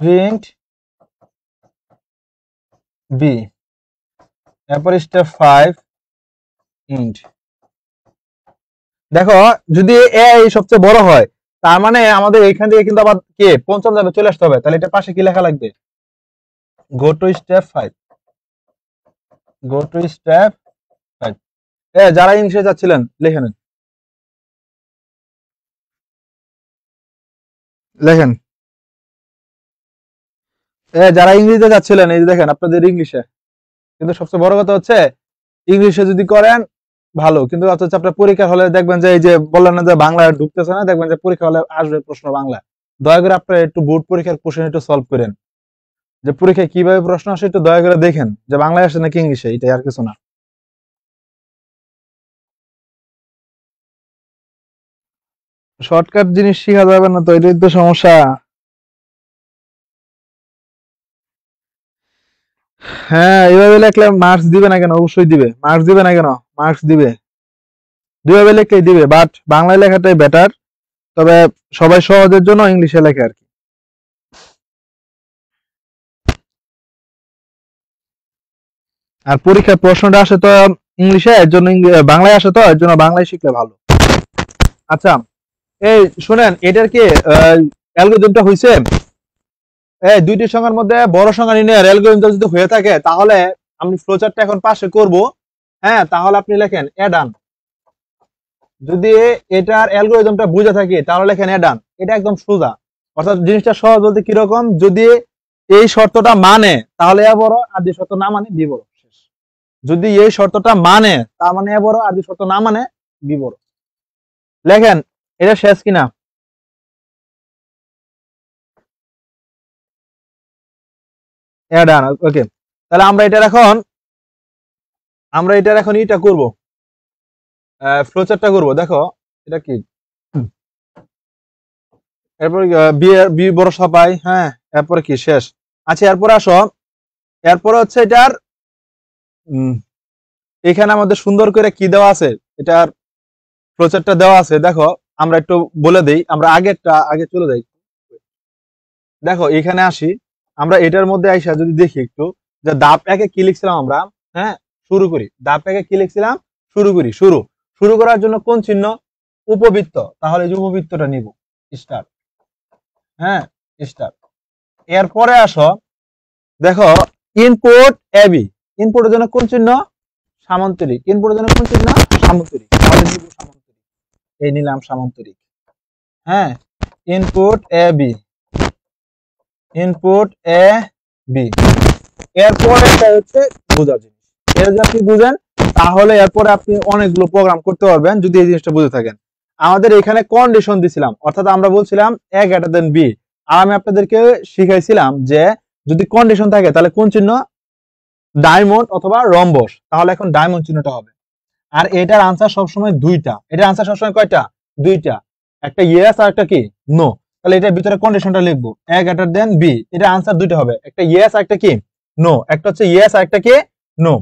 প্রিন্ট বি। এরপর স্টেপ 5 ইন্ট। দেখো যদি এ সবচেয়ে বড় হয় তার মানে আমাদের এইখান থেকে কিন্তু আবার কে পঞ্চম ধাপে চলে আসতে হবে, তাহলে এটা পাশে কি লেখা লাগবে? গো to step 5, go to step 5। যারা ইংলিশে যাচ্ছিলেন লিখে নেন, লেখেন। যারা ইংরেজিতে যাচ্ছিলেন এই যে দেখেন আপনাদের ইংলিশে, কিন্তু সবচেয়ে বড় কথা হচ্ছে ইংলিশে যদি করেন ভালো, কিন্তু হচ্ছে আপনার পরীক্ষার হলে দেখবেন যে এই যে বললেন না যে বাংলা ঢুকতেছে না, দেখবেন যে পরীক্ষা হলে আসবে প্রশ্ন বাংলা। দয়া করে আপনারা একটু বোর্ড পরীক্ষার কোশ্চেন একটু সলভ করেন, যে পরীক্ষায় কিভাবে প্রশ্ন আসে একটু দয়া করে দেখেন যে বাংলায় আসে নাকি ইংলিশে, এটাই আর কিছু না। শর্টকাট জিনিস শেখা যাবে না তো, এটাই তো সমস্যা। হ্যাঁ, এইভাবে লিখলে মার্কস দিবে না কেন? অবশ্যই দিবে, মার্কস দিবে না কেন? মার্কস দিবে, দুইভাবে লিখলেই দিবে, বাট বাংলায় লেখাটাই বেটার। তবে সবাই সহজের জন্য ইংলিশে লেখে আর কি। আর পরীক্ষার প্রশ্নটা আসে তো ইংলিশে, এর জন্য বাংলায় আসে তো, এর জন্য বাংলায় শিখলে ভালো। আচ্ছা, এই শুনেন, এটার কি অ্যালগরিদমটা হইছে? এই দুইটি সংখ্যার মধ্যে বড় সংখ্যা নির্ণয়ের অ্যালগরিদমটা যদি হয়ে থাকে তাহলে আমি ফ্লোচার্টটা এখন পাশে করব। হ্যাঁ, তাহলে আপনি লেখেন অ্যাডান। যদি এটার অ্যালগরিদমটা বুঝে থাকে তাহলে লেখেন অ্যাডান। এটা একদম সোজা, অর্থাৎ জিনিসটা সহজ বলতে কিরকম, যদি এই শর্তটা মানে তাহলে এ বড়, আর যদি শর্ত না মানে বি বড়। শেষ। যদি এই শর্তটা মানে তার মানে এ বড়, আর যদি শর্ত না মানে বি বড়। লেখেন, এটা শেষ কিনা? অ্যাডান, ওকে। তাহলে আমরা এটার এখন ইটা করব, ফ্লোচার্টটা করব। দেখো এটা কি, এরপর বি বড় সবাই, হ্যাঁ, এরপরে কি শেষ। আচ্ছা, এরপরে আসো, এরপরে হচ্ছে এটার এখানে আমাদের সুন্দর করে কি দেওয়া আছে, এটার ফ্লোচার্টটা দেওয়া আছে। দেখো আমরা একটু বলে দেই, আমরা আগে চলে যাই। দেখো এখানে আসি, আমরা এটার মধ্যে আইসা যদি দেখি একটু, যে ধাপ 1-এ কি লিখছিলাম আমরা। হ্যাঁ, শুরু করি। ধাপ 1-এ কি লিখছিলাম? শুরু করি। শুরু করার জন্য কোন চিহ্ন? উপবৃত্ত। তাহলে এই যে উপবৃত্তটা নিব, স্টার। হ্যাঁ, স্টার। এরপরে আসো, দেখো ইনপুট এবি, ইনপুটের জন্য কোন চিহ্ন? সামান্তরিক। ইনপুটের জন্য কোন চিহ্ন? সামান্তরিক। তাহলে নিব সামান্তরিক, এই নিলাম সামান্তরিক। হ্যাঁ, input A B, input A B. এরপরে হচ্ছে বোঝার জিনিস, এর যদি আপনি বুঝেন তাহলে এরপরে আপনি অনেকগুলো প্রোগ্রাম করতে পারবেন যদি এই জিনিসটা বুঝে থাকেন। আমাদের এখানে কন্ডিশন দিছিলাম, অর্থাৎ আমরা বলছিলাম এ গ্রেটার দেন বি। আর আমি আপনাদেরকে শিখাইছিলাম যে যদি কন্ডিশন থাকে তাহলে কোন চিহ্ন? ডায়মন্ড অথবা রম্বস। তাহলে এখন ডায়মন্ড চিহ্নটা হবে। আর এটার আনসার সবসময় দুইটা। এটার আনসার সবসময় কয়টা? দুইটা, একটা ইয়েস আর একটা কি নো। তাহলে এটার ভিতরে কন্ডিশনটা লিখবো এ গ্রেটার দেন বি, এটা আনসার দুইটা হবে, একটা ইয়েস আর একটা কি নো, একটা হচ্ছে ইয়েস আর একটা কি নো।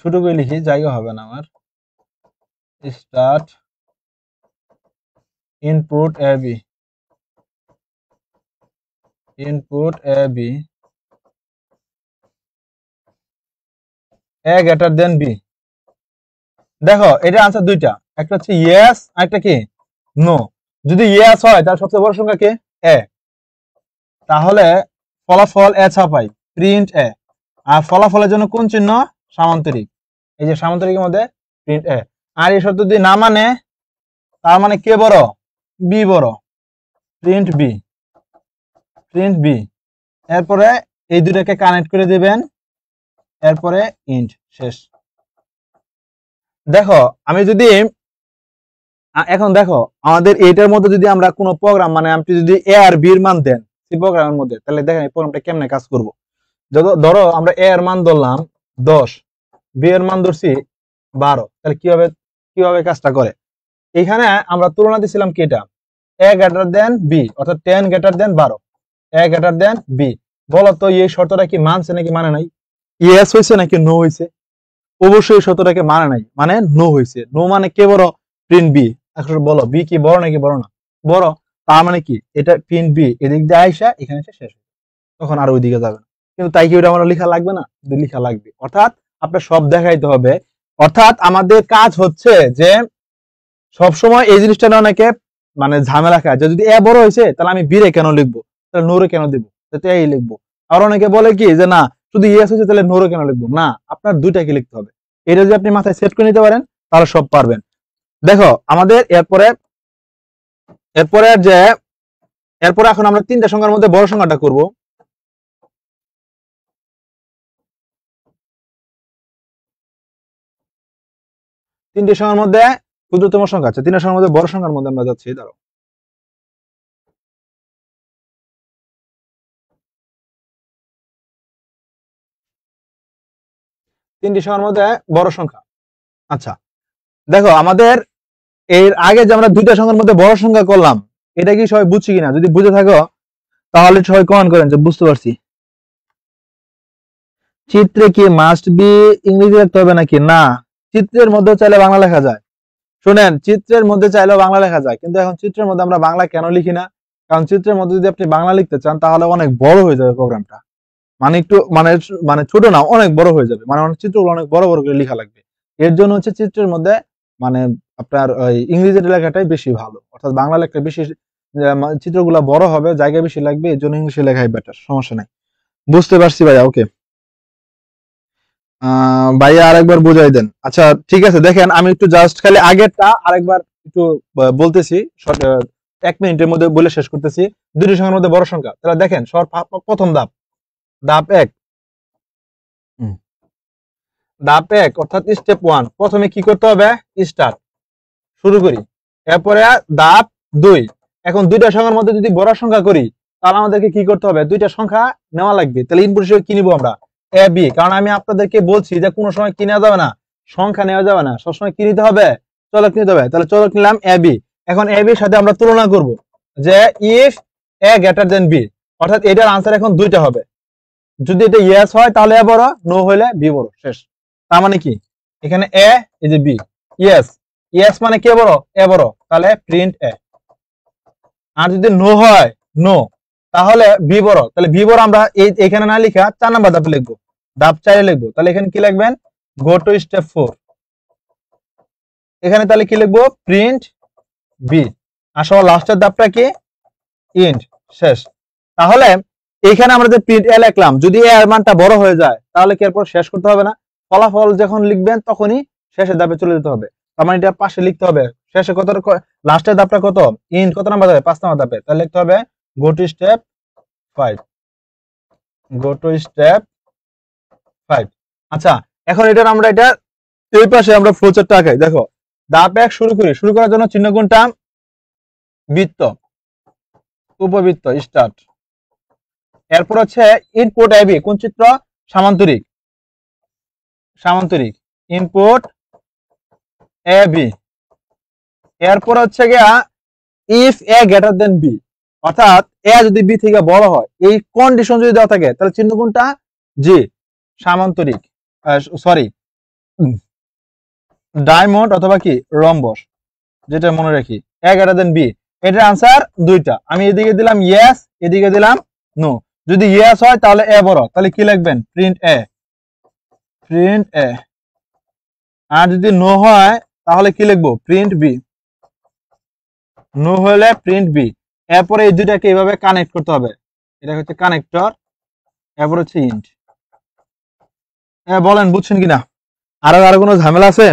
ছোট করে লিখি, জায়গা হবে না আমার। Start input A B, input A B A greater than B. দেখো এটা আনসার দুইটা, একটা হচ্ছে ইয়েস আর একটা কি নো। যদি ইয়েস হয় তাহলে সবচেয়ে বড় সংখ্যা কি এ, তাহলে ফলাফল এ ছাপাই, প্রিন্ট এ। আর ফলাফলের জন্য কোন চিহ্ন, সামান্তরিক, এই যে সামান্তরিকের মধ্যে প্রিন্ট এ। আর এই শর্ত যদি না মানে, তার মানে কে বড়, বি বড়, প্রিন্ট বি, প্রিন্ট বি। এরপরে এই দুটাকে কানেক্ট করে দিবেন, এরপরে ইন্ট, শেষ। দেখো আমি যদি এখন দেখো আমাদের এইটার মধ্যে যদি আমরা কোনো প্রোগ্রাম, মানে আপনি যদি এ আর বি এর মান দেন সেই প্রোগ্রামের মধ্যে, তাহলে দেখেন এই প্রোগ্রামটা কেমনে কাজ করবো। যত ধরো আমরা এ এর মান ধরলাম 10, বি এর মান ধরছি 12, তাহলে কিভাবে কাজটা করে। এখানে আমরা তুলনা দিছিলাম কি, এটা এ গ্রেটার দেন বি, অর্থাৎ 10 গ্রেটার দেন 12, এ গ্রেটার দেন বি। বলো তো এই শর্তটা কি মানছে নাকি মানে নাই, ইয়েস হয়েছে নাকি নো হয়েছে? অবশ্যই শর্তটাকে মানে নাই, মানে নো হয়েছে। নো মানে কে বড়, প্রিন্ট বি। এখন বলো বি কি বড় নাকি বড় না, বড়। তার মানে কি এটা প্রিন্ট বি এদিক দিয়ে আইসা এখানে এসে শেষ, তখন আর ওইদিকে যাবে না। কিন্তু তাই কি ওটা আমার লেখা লাগবে না, লেখা লাগবে। অর্থাৎ আপনার সব দেখাইতে হবে। অর্থাৎ আমাদের কাজ হচ্ছে যে সবসময় এই জিনিসটা না অনেকে মানে ঝামেলা খায়, যে যদি এ বড় হয়েছে তাহলে আমি বি রে কেন লিখবো, তাহলে নো রে কেন দিবো, তাহলে এই লিখবো। আর অনেকে বলে কি যে না শুধু ইয়েস হয়েছে তাহলে নো রে কেন লিখবো, না, আপনার দুইটাকে লিখতে হবে। এটা যদি আপনি মাথায় সেট করে নিতে পারেন তাহলে সব পারবেন। দেখো আমাদের এরপরে যে এরপরে এখন আমরা তিনটা সংখ্যার মধ্যে বড় সংখ্যাটা করব। তিনটি সংখ্যার মধ্যে ক্ষুদ্রতম সংখ্যা আছে, তিনটা সংখ্যার মধ্যে বড় সংখ্যার মধ্যে আমরা যাচ্ছি। ধরো তিনটি সংখ্যার মধ্যে বড় সংখ্যা। আচ্ছা দেখো আমাদের এর আগে যে আমরা দুইটা সংখ্যার মধ্যে বড় সংখ্যা করলাম, এটা কি সবাই বুঝছি কিনা, যদি বুঝে থাকো তাহলে সবাই কমেন্ট করেন যে বুঝতে পারছি। চিত্রে কি মাস্ট বি ইংরেজি লিখতে হবে নাকি, না, চিত্রের মধ্যে চাইলে বাংলা লেখা যায়। শুনেন, চিত্রের মধ্যে চাইলেও বাংলা লেখা যায়, কিন্তু এখন চিত্রের মধ্যে আমরা বাংলা কেন লিখি না, কারণ চিত্রের মধ্যে যদি আপনি বাংলা লিখতে চান তাহলে অনেক বড় হয়ে যাবে প্রোগ্রামটা, মানে একটু মানে ছোট না, অনেক বড় হয়ে যাবে, মানে অনেক চিত্রগুলো অনেক বড় বড় করে লেখা লাগবে। এর জন্য হচ্ছে চিত্রের মধ্যে মানে আপনার ওই ইংরেজি লেখাটাই বেশি ভালো, অর্থাৎ বাংলা লেখা বেশি, চিত্রগুলো বড় হবে, জায়গা বেশি লাগবে, এর জন্য ইংলিশে লেখাই বেটার, সমস্যা নাই। বুঝতে পারছি ভাইয়া, ওকে। ভাইয়া আরেকবার বুঝাই দেন। আচ্ছা ঠিক আছে, দেখেন আমি একটু জাস্ট খালি আগেরটা আরেকবার একটু বলতেছি, 1 মিনিটের মধ্যে বলে শেষ করতেছি। দুটি সংখ্যার মধ্যে বড় সংখ্যা, তাহলে দেখেন প্রথম ধাপ, ধাপ 1, ধাপ 1 অর্থাৎ স্টেপ 1, প্রথমে কি করতে হবে, স্টার্ট, শুরু করি। এরপরে ধাপ 2, এখন দুইটা সংখ্যার মধ্যে যদি বড় সংখ্যা করি তাহলে আমাদেরকে কি করতে হবে, দুইটা সংখ্যা নেওয়া লাগবে। তাহলে ইনপুট হিসেবে কি নিব আমরা, এ বি, কারণ আমি আপনাদেরকে বলছি যে কোনো সময় কি নেওয়া যাবে না, সংখ্যা নেওয়া যাবে না, সবসময় কি নিতে হবে, চলক নিতে হবে। তাহলে চলক নিলাম এ বি। এখন এ বির সাথে আমরা তুলনা করব যে if A greater than B, অর্থাৎ এটার আনসার এখন দুইটা হবে। যদি এটা ইয়েস হয় তাহলে এ বড়, নো হইলে বি বড়, শেষ। তার মানে কি এখানে এ, এই যে বি, ইয়েস, ইয়েস মানে কে বড়, এ বড়, তাহলে প্রিন্ট এ। আর যদি নো হয়, নো, তাহলে বি বড়, তাহলে বি বড় আমরা এখানে না লিখা 4 নাম্বার ধাপে লিখবো, ধাপ 4 লিখবো। তাহলে এখানে কি লিখবেন, গো টু স্টেপ 4। এখানে তাহলে কি লিখবো, প্রিন্ট বি। আসলে লাস্টের ধাপটা কি, ইন্ট, শেষ। তাহলে এখানে আমরা যে প্রিন্ট এ লিখলাম, যদি এর মানটা বড় হয়ে যায় তাহলে কি এরপর শেষ করতে হবে না, ফলাফল যখন লিখবেন তখনই শেষের ধাপে চলে যেতে হবে। তার মানে এটা পাশে লিখতে হবে, শেষে কত, লাস্টের ধাপটা কত, ইন্ট কত নাম্বার ধাপে, 5 নাম্বার ধাপে, তাহলে লিখতে হবে গো to step 5, go to step 5। আচ্ছা এখন এটার আমরা এটা এই পাশে আমরা ফ্লোচার্টটা আঁকাই। দেখো ধাপ 1 শুরু করার জন্য চিহ্ন কোনটা, বৃত্ত, উপবৃত্ত, স্টার্ট। এরপর হচ্ছে ইনপুট এবি, কোন চিত্র, সামান্তরিক, সামান্তরিক, ইনপুট এবি। এরপর হচ্ছে গিয়া if A greater than B, অর্থাৎ এ যদি বি থেকে বড় হয়, এই কন্ডিশন যদি দেওয়া থাকে তাহলে চিহ্ন কোনটা? জি, সামান্তরিক, সরি, ডায়মন্ড অথবা কি রম্বস, যেটা মনে রাখি এ গ্রেটার দেন বি। এটার আনসার দুইটা, আমি এদিকে দিলাম ইয়েস, এদিকে দিলাম নো। যদি ইয়েস হয় তাহলে এ বড়, তাহলে কি লিখবেন? প্রিন্ট এ, প্রিন্ট এ। আর যদি নো হয় তাহলে কি লিখবো? Print B. নো হলে প্রিন্ট বি। এরপরে এই দুইটাকে এইভাবে কানেক্ট করতে হবে, এটা হচ্ছে কানেক্টর, এরপর হচ্ছে ইন্ট। বলেন বুঝছেন কিনা? আরো কোনো ঝামেলা আছে?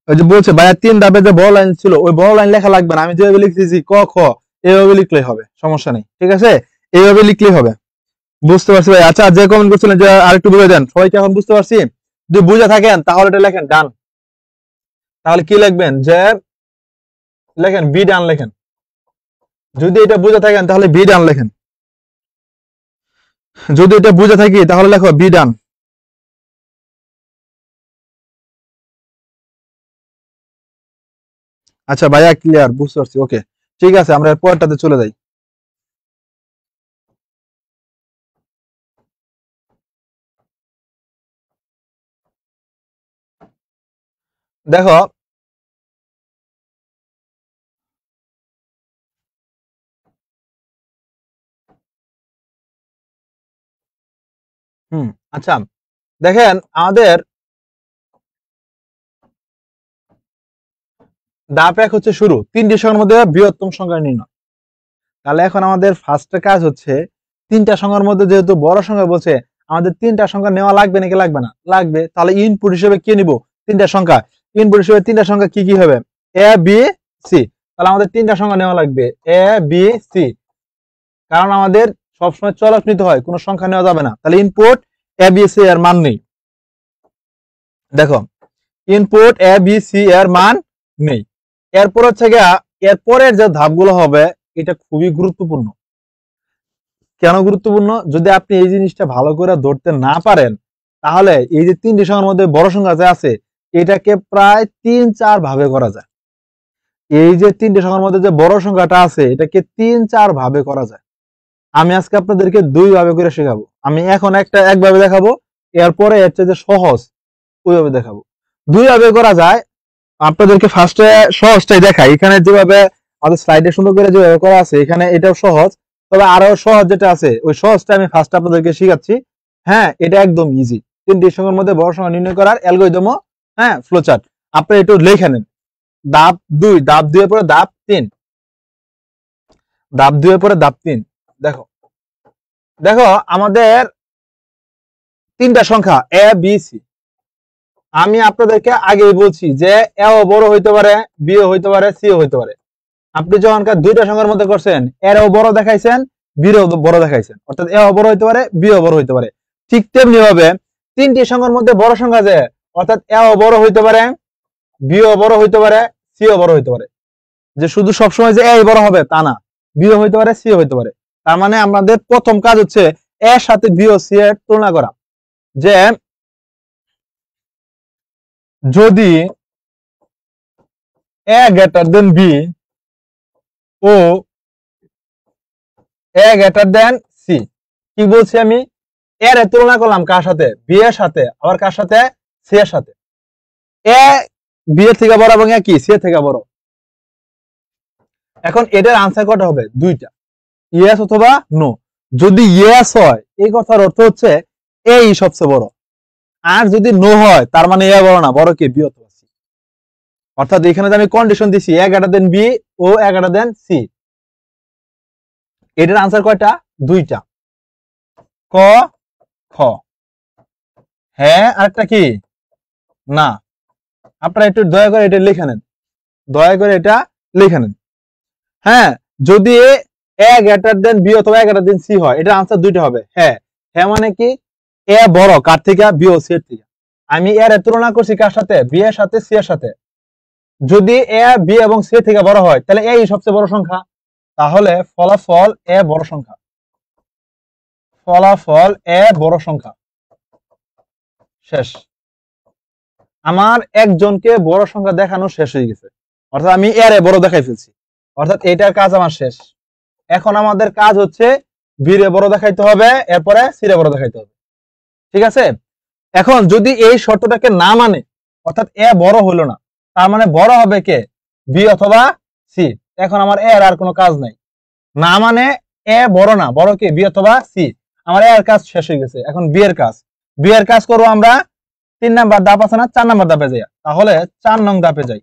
ওই যে বলছে ভাইয়া 3 ধাপে যে বড় লাইন ছিল, ওই বড় লাইন লেখা লাগবে না, আমি যেভাবে লিখতেছি ক খ এইভাবে লিখলেই হবে, সমস্যা নেই, ঠিক আছে? এইভাবে লিখলেই হবে। বুঝতে পারছি ভাই। আচ্ছা, যে কমেন্ট করছিলেন যে আরেকটু বুঝে দেন, সবাইকে এখন বুঝতে পারছি? যদি বুঝে থাকেন তাহলে এটা লেখেন ডান। তাহলে কি লিখবেন? যে লেখেন বি ডান লেখেন। যদি এটা বুঝে থাকেন তাহলে বি ডান লেখেন। যদি এটা বুঝে থাকি তাহলে লেখো বি ডান। আচ্ছা ভাইয়া ক্লিয়ার, বুঝতে পারছি, ওকে ঠিক আছে, আমরা পরেরটাতে চলে যাই। দেখো আচ্ছা দেখেন, আমাদের ধাপ 1 হচ্ছে শুরু, 3টি সংখ্যার মধ্যে বৃহত্তম সংখ্যা নির্ণয়। তাহলে এখন আমাদের ফার্স্ট কাজ হচ্ছে 3টা সংখ্যার মধ্যে যেহেতু বড় সংখ্যা বলছে, আমাদের 3টা সংখ্যা নেওয়া লাগবে নাকি লাগবে না? লাগবে। তাহলে ইনপুট হিসেবে কি নিব? 3টা সংখ্যা। ইনপুট হিসেবে 3টা সংখ্যা কি কি হবে? A B C. তাহলে আমাদের 3টা সংখ্যা নেওয়া লাগবে, এ বি সি, কারণ আমাদের সবসময় চলক নিতে হয়, কোনো সংখ্যা নেওয়া যাবে না। তাহলে ইনপুট এ বি সি এর মান নেই। দেখো ইনপুট এ বি সি এর মান নেই। এরপর হচ্ছে গিয়া এরপরের যে ধাপগুলো হবে এটা খুবই গুরুত্বপূর্ণ। কেন গুরুত্বপূর্ণ? যদি আপনি এই জিনিসটা ভালো করে ধরতে না পারেন তাহলে এই যে 3টি সংখ্যার মধ্যে বড় সংখ্যা যে আছে এটাকে প্রায় 3-4 ভাবে করা যায়। এই যে 3টি সংখ্যার মধ্যে যে বড় সংখ্যাটা আছে এটাকে 3-4 ভাবে করা যায়। আমি আজকে আপনাদেরকে 2 ভাবে করে শেখাবো। আমি এখন একভাবে দেখাবো, এরপরে এর চেয়ে যে সহজ ওইভাবে দেখাবো। 2 ভাবে করা যায়। আপনাদেরকে ফার্স্টে সহজটাই দেখাই। এখানে যেভাবে আমাদের স্লাইডে সুন্দর করে যেভাবে করা আছে এখানে এটাও সহজ, তবে আরো সহজ যেটা আছে ওই সহজটা আমি ফার্স্ট আপনাদেরকে শিখাচ্ছি। হ্যাঁ, এটা একদম ইজি। 3টি সংখ্যার মধ্যে বড় সংখ্যা নির্ণয় করার অ্যালগরিদমও, হ্যাঁ, ফ্লোচার্ট। আপনি একটু লিখে নেন। ধাপ 2, ধাপ 2 এর পরে ধাপ 3, ধাপ 2 এর পরে ধাপ 3। দেখো দেখো আমাদের 3টা সংখ্যা এ বি সি। আমি আপনাদেরকে আগেই বলছি যে এ ও বড় হইতে পারে, বি ও হইতে পারে, সি ও হইতে পারে। আপনি যখনকার 2টা সংখ্যার মধ্যে করছেন এরও বড় দেখাইছেন, বিরও বড় দেখাইছেন, অর্থাৎ এ ও বড় হইতে পারে, বি ও বড় হইতে পারে। ঠিক তেমনি ভাবে 3টি সংখ্যার মধ্যে বড় সংখ্যা যে, অর্থাৎ এ ও বড় হইতে পারে, বি ও বড় হইতে পারে, সি ও বড় হইতে পারে। যে শুধু সবসময় যে এ বড় হবে তা না, বি ও হইতে পারে, সি ও হইতে পারে। তার মানে আমাদের প্রথম কাজ হচ্ছে এর সাথে বি ও সি এর তুলনা করা। যে যদি এ গ্রেটার দেন বি ও এ গ্রেটার দেন সি, কি বলছি আমি? এর তুলনা করলাম কার সাথে? বি এর সাথে, আবার কার সাথে? সি এর সাথে। এ বি এর থেকে বড় এবং এ কি সি এর থেকে বড়। এখন এটার আনসার কটা হবে? 2টা, ইয়েস অথবা নো। যদি ইয়েস হয় এই কথার অর্থ হচ্ছে এই সবচেয়ে বড়, আর যদি নো হয় তার মানে এ বড় না, বড় কি? বি অথবা সি। অর্থাৎ এখানে আমি কন্ডিশন দিছি এ গ্রেটার দেন বি ও এ গ্রেটার দেন সি। এটার আনসার কয়টা? 2টা, ক খ। হ্যাঁ আরেকটা কি? না। আপনারা একটু দয়া করে এটা লিখে নেন, দয়া করে এটা লিখে নেন। হ্যাঁ, যদি এ গ্রেটার দেন বি অথবা এ গ্রেটার দেন সি হয় এটার আনসার 2টা হবে। হ্যাঁ, হ্যাঁ মানে কি? এ বড় কার থেকে? বি ও সি এর থেকে। আমি এর তুলনা করছি কার সাথে? বি এর সাথে, সি এর সাথে। যদি এ বি এবং সি থেকে বড় হয় তাহলে এই সবচেয়ে বড় সংখ্যা। তাহলে ফলাফল এ বড় সংখ্যা, ফলাফল এ বড় সংখ্যা। শেষ। আমার একজনকে বড় সংখ্যা দেখানো শেষ হয়ে গেছে, অর্থাৎ আমি এর বড় দেখাই ফেলছি, অর্থাৎ এটার কাজ আমার শেষ। এখন আমাদের কাজ হচ্ছে বি রে বড় দেখাইতে হবে, এরপরে সি রে বড় দেখাইতে হবে। ঠিক আছে, এখন যদি এই শর্তটাকে না মানে, অর্থাৎ এ বড় হলো না, তার মানে বড় হবে কে, বি অথবা সি। এখন আমার এর আর কোনো কাজ নাই, না মানে এ বড় না, বড় কে, বি অথবা সি। আমার এর কাজ শেষ হয়ে গেছে, এখন বি এর কাজ। বি এর কাজ করবো আমরা 3 নাম্বার ধাপ আছে না, 4 নাম্বার ধাপে যাই। তাহলে 4 নং ধাপে যাই,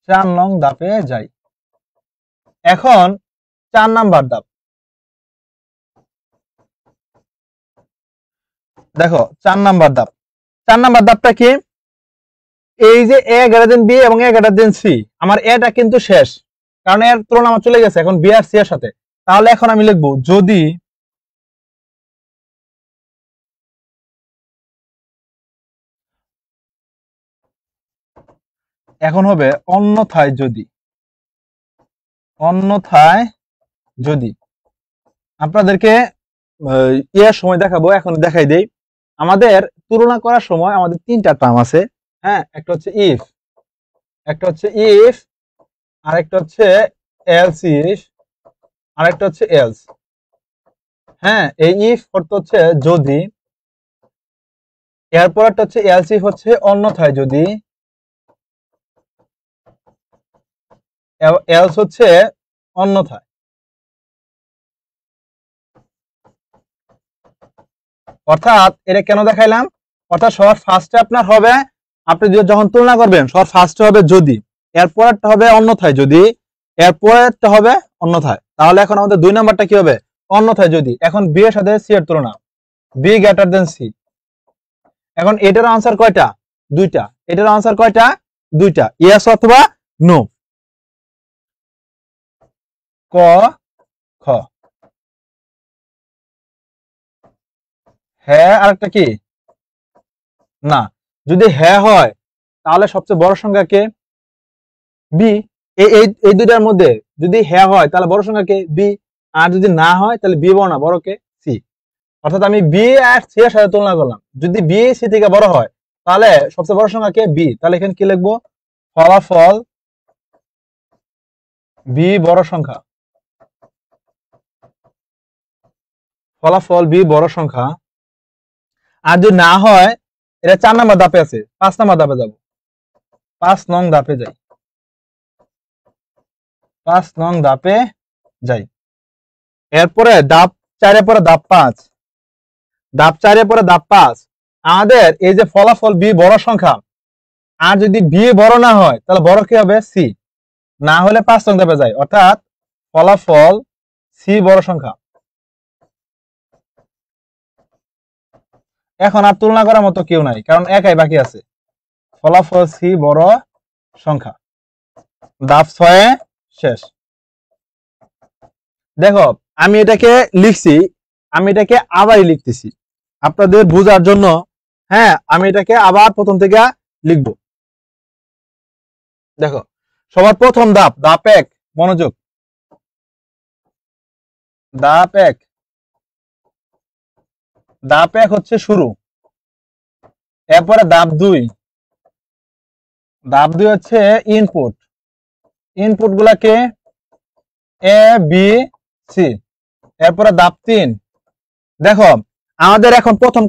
4 নং ধাপে যাই। এখন 4 নাম্বার ধাপ, দেখো 4 নাম্বার ধাপ। 4 নাম্বার ধাপটা কি, এই যে এ গ্রেটার দেন বি এবং এ গ্রেটার দেন সি, আমার এটা কিন্তু শেষ, কারণ এর তুলনা আমার চলে গেছে এখন বি আর সি এর সাথে। তাহলে এখন আমি লিখবো যদি এখন হবে অন্যথায় যদি, অন্যথায় যদি। আপনাদেরকে ইয়ার সময় দেখাবো, এখন দেখাই দেই। আমাদের তুলনা করার সময় আমাদের 3টা টার্ম আছে। হ্যাঁ, একটা হচ্ছে ইফ, একটা হচ্ছে ইফ, আরেকটা হচ্ছে এলস ইফ, আরেকটা হচ্ছে এলস। হ্যাঁ, এই ইফ অর্থ হচ্ছে যদি, এরপর একটা হচ্ছে এলস ইফ হচ্ছে অন্যথায় যদি, এলস হচ্ছে অন্যথায়। অর্থাৎ এটা কেন দেখাইলাম, অর্থাৎ সবার ফার্স্টে আপনার হবে, আপনি যখন তুলনা করবেন সবার ফার্স্টে হবে যদি, এরপরেরটা হবে অন্যথায় যদি, এরপরেরটা হবে অন্যথায়। তাহলে এখন আমাদের 2 নাম্বারটা কি হবে, অন্যথায় যদি। এখন বি এর সাথে সি এর তুলনা, বি গ্রেটার দেন সি। এখন এটার আনসার কয়টা, 2টা। এটার আনসার কয়টা, 2টা, ইয়েস অথবা নো। ক খ। হ্যাঁ আরেকটা কি, না। যদি হ্যাঁ হয় তাহলে সবচেয়ে বড় সংখ্যা কে, বি। এই দুইটার মধ্যে যদি হ্যাঁ হয় তাহলে বড় সংখ্যা কে, বি। আর যদি না হয় তাহলে বি বড় না, বড় কে, সি। অর্থাৎ আমি বি আর সি এর সাথে তুলনা করলাম, যদি বি সি থেকে বড় হয় তাহলে সবচেয়ে বড় সংখ্যা কে, বি। তাহলে এখানে কি লিখবো, ফলাফল বি বড় সংখ্যা, ফলাফল বি বড় সংখ্যা। আর যদি না হয়, এটা 4 নাম্বার ধাপে আছে, 5 নাম্বার ধাপে যাব, 5 নং ধাপে যাই, 5 নং ধাপে যাই। এরপরে ধাপ 4 পরে ধাপ 5, ধাপ 4 পরে ধাপ 5। আমাদের এই যে ফলাফল বি বড় সংখ্যা, আর যদি বি বড় না হয় তাহলে বড় কি হবে, সি। না হলে 5 নং ধাপে যাই, অর্থাৎ ফলাফল সি বড় সংখ্যা। এখন আর তুলনা করার মতো কেউ নাই, কারণ একাই বাকি আছে, ফলাফল সি বড় সংখ্যা। ধাপ 6 শেষ। দেখো আমি এটাকে লিখছি, আমি এটাকে আবারই লিখতেছি আপনাদের বোঝার জন্য। হ্যাঁ, আমি এটাকে আবার প্রথম থেকে লিখব। দেখো সবার প্রথম ধাপ, ধাপ 1, মনোযোগ, ধাপ 1। ধাপ 1 হচ্ছে শুরু। এরপরে ধাপ 2, ধাপ 2 হচ্ছে ইনপুট। ইনপুট গুলাকে এ বি সি। এরপরে ধাপ 3। দেখো আমাদের এখন প্রথম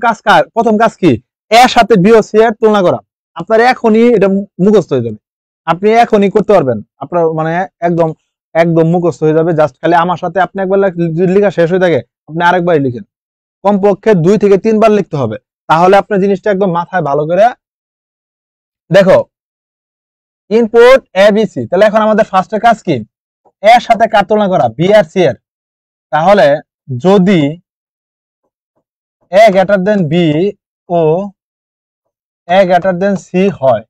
কাজ কি, এর সাথে বি ও সি এর তুলনা করা। আপনার এখনই এটা মুখস্থ হয়ে যাবে, আপনি এখনই করতে পারবেন, আপনার মানে একদম একদম মুখস্থ হয়ে যাবে। জাস্ট খালি আমার সাথে আপনি একবার লেখা শেষ হয়ে থাকে, আপনি আরেকবার লিখেন, কমপক্ষে 2 থেকে 3 বার লিখতে হবে, তাহলে আপনার জিনিসটা একদম মাথায় ভালো করে। দেখো ইনপুট এ বি সি, তাহলে এখন আমাদের ফার্স্টের কাজ কি, এর সাথে কার তুলনা করা, বি আর সি এর। তাহলে যদি এ গ্রেটার দেন বি ও এ গ্রেটার দেন সি হয়,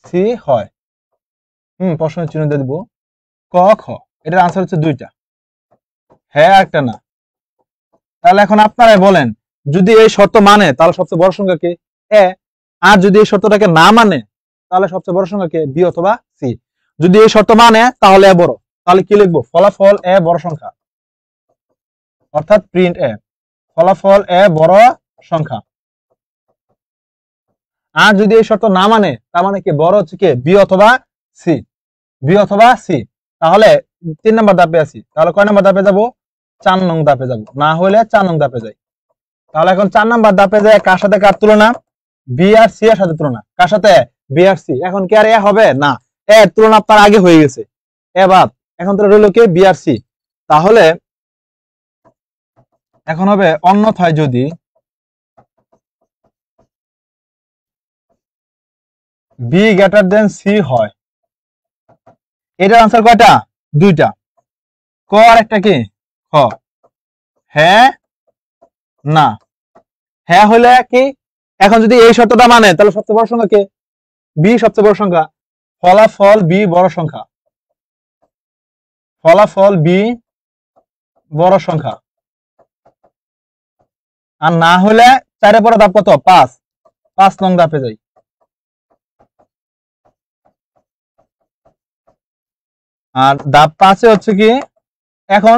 সি হয়, প্রশ্নের চিহ্ন দিয়ে দিব, ক খ। এটার আনসার হচ্ছে 2টা, হ্যাঁ একটা না। তাহলে এখন আপনারাই বলেন, যদি এই শর্ত মানে তাহলে সবচেয়ে বড় সংখ্যা কে, এ। আর যদি এই শর্তটাকে না মানে তাহলে সবচেয়ে বড় সংখ্যা কে, বি অথবা সি। যদি এই শর্ত মানে তাহলে এ বড়, তাহলে কি লিখবো, ফলাফল এ বড় সংখ্যা, অর্থাৎ প্রিন্ট এ। ফলাফল এ বড় সংখ্যা। আর যদি এই শর্ত না মানে, তার মানে কি বড় হচ্ছে কি বি অথবা সি, বি অথবা সি, তাহলে 3 নম্বর ধাপে আছি। তাহলে কয় নম্বর ধাপে যাব? 4 নং ধাপে যাব, না হলে 4 নং ধাপে যাই। তাহলে এখন 4 নম্বর ধাপে যায় কার সাথে কার তুলনা? বি আর সি এর সাথে তুলনা। কার সাথে? বি আর সি। এখন কি আর এ হবে না? এর তুলনা তার আগে হয়ে গেছে, এ বাদ। এখন তো রইল কি বি আর সি। তাহলে এখন হবে অন্যথায় যদি বি গ্রেটার দেন সি হয়। এটার আনসার কয়টা? দুইটা। ক আর একটা কি? খ। হ্যাঁ না। হ্যাঁ হলে কি? এখন যদি এই শর্তটা মানে, তাহলে সবচেয়ে বড় সংখ্যা কে? বি সবচেয়ে বড় সংখ্যা। ফলাফল বি বড় সংখ্যা। ফলাফল বি বড় সংখ্যা। আর না হলে 4 পরে ধাপ কত? 5। 5 নং ধাপে যাই। আর ধাপ 5 হচ্ছে কি, এখন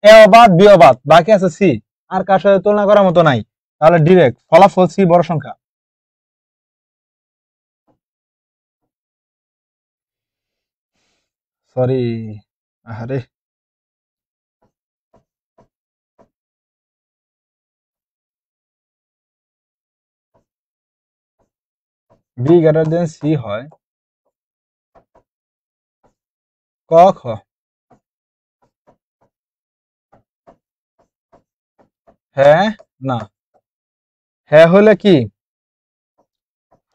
এ অবাদ বি অবাদ, বাকি আছে সি, আর কার সাথে তুলনা করার মতো নাই। তাহলে ডিরেক্ট ফলাফল সি বড় সংখ্যা। সরি, আরে বি গ্রেটার দেন সি হয় ক খ। হ্যাঁ না। হ্যাঁ হলে কি?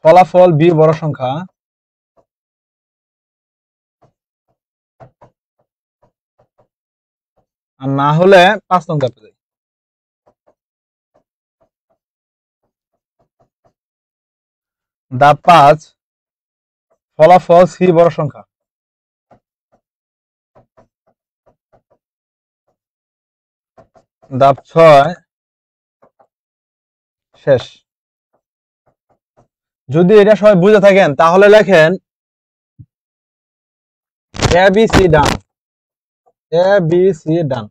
ফলাফল বি বড় সংখ্যা। আর না হলে 5 নং ধাপে যাই। ধাপ 5 ফলাফল সি বড় সংখ্যা। ধাপ 6 শেষ। যদি এটা সবাই বুঝে থাকেন তাহলে লেখেন A B C done. A B C ডান।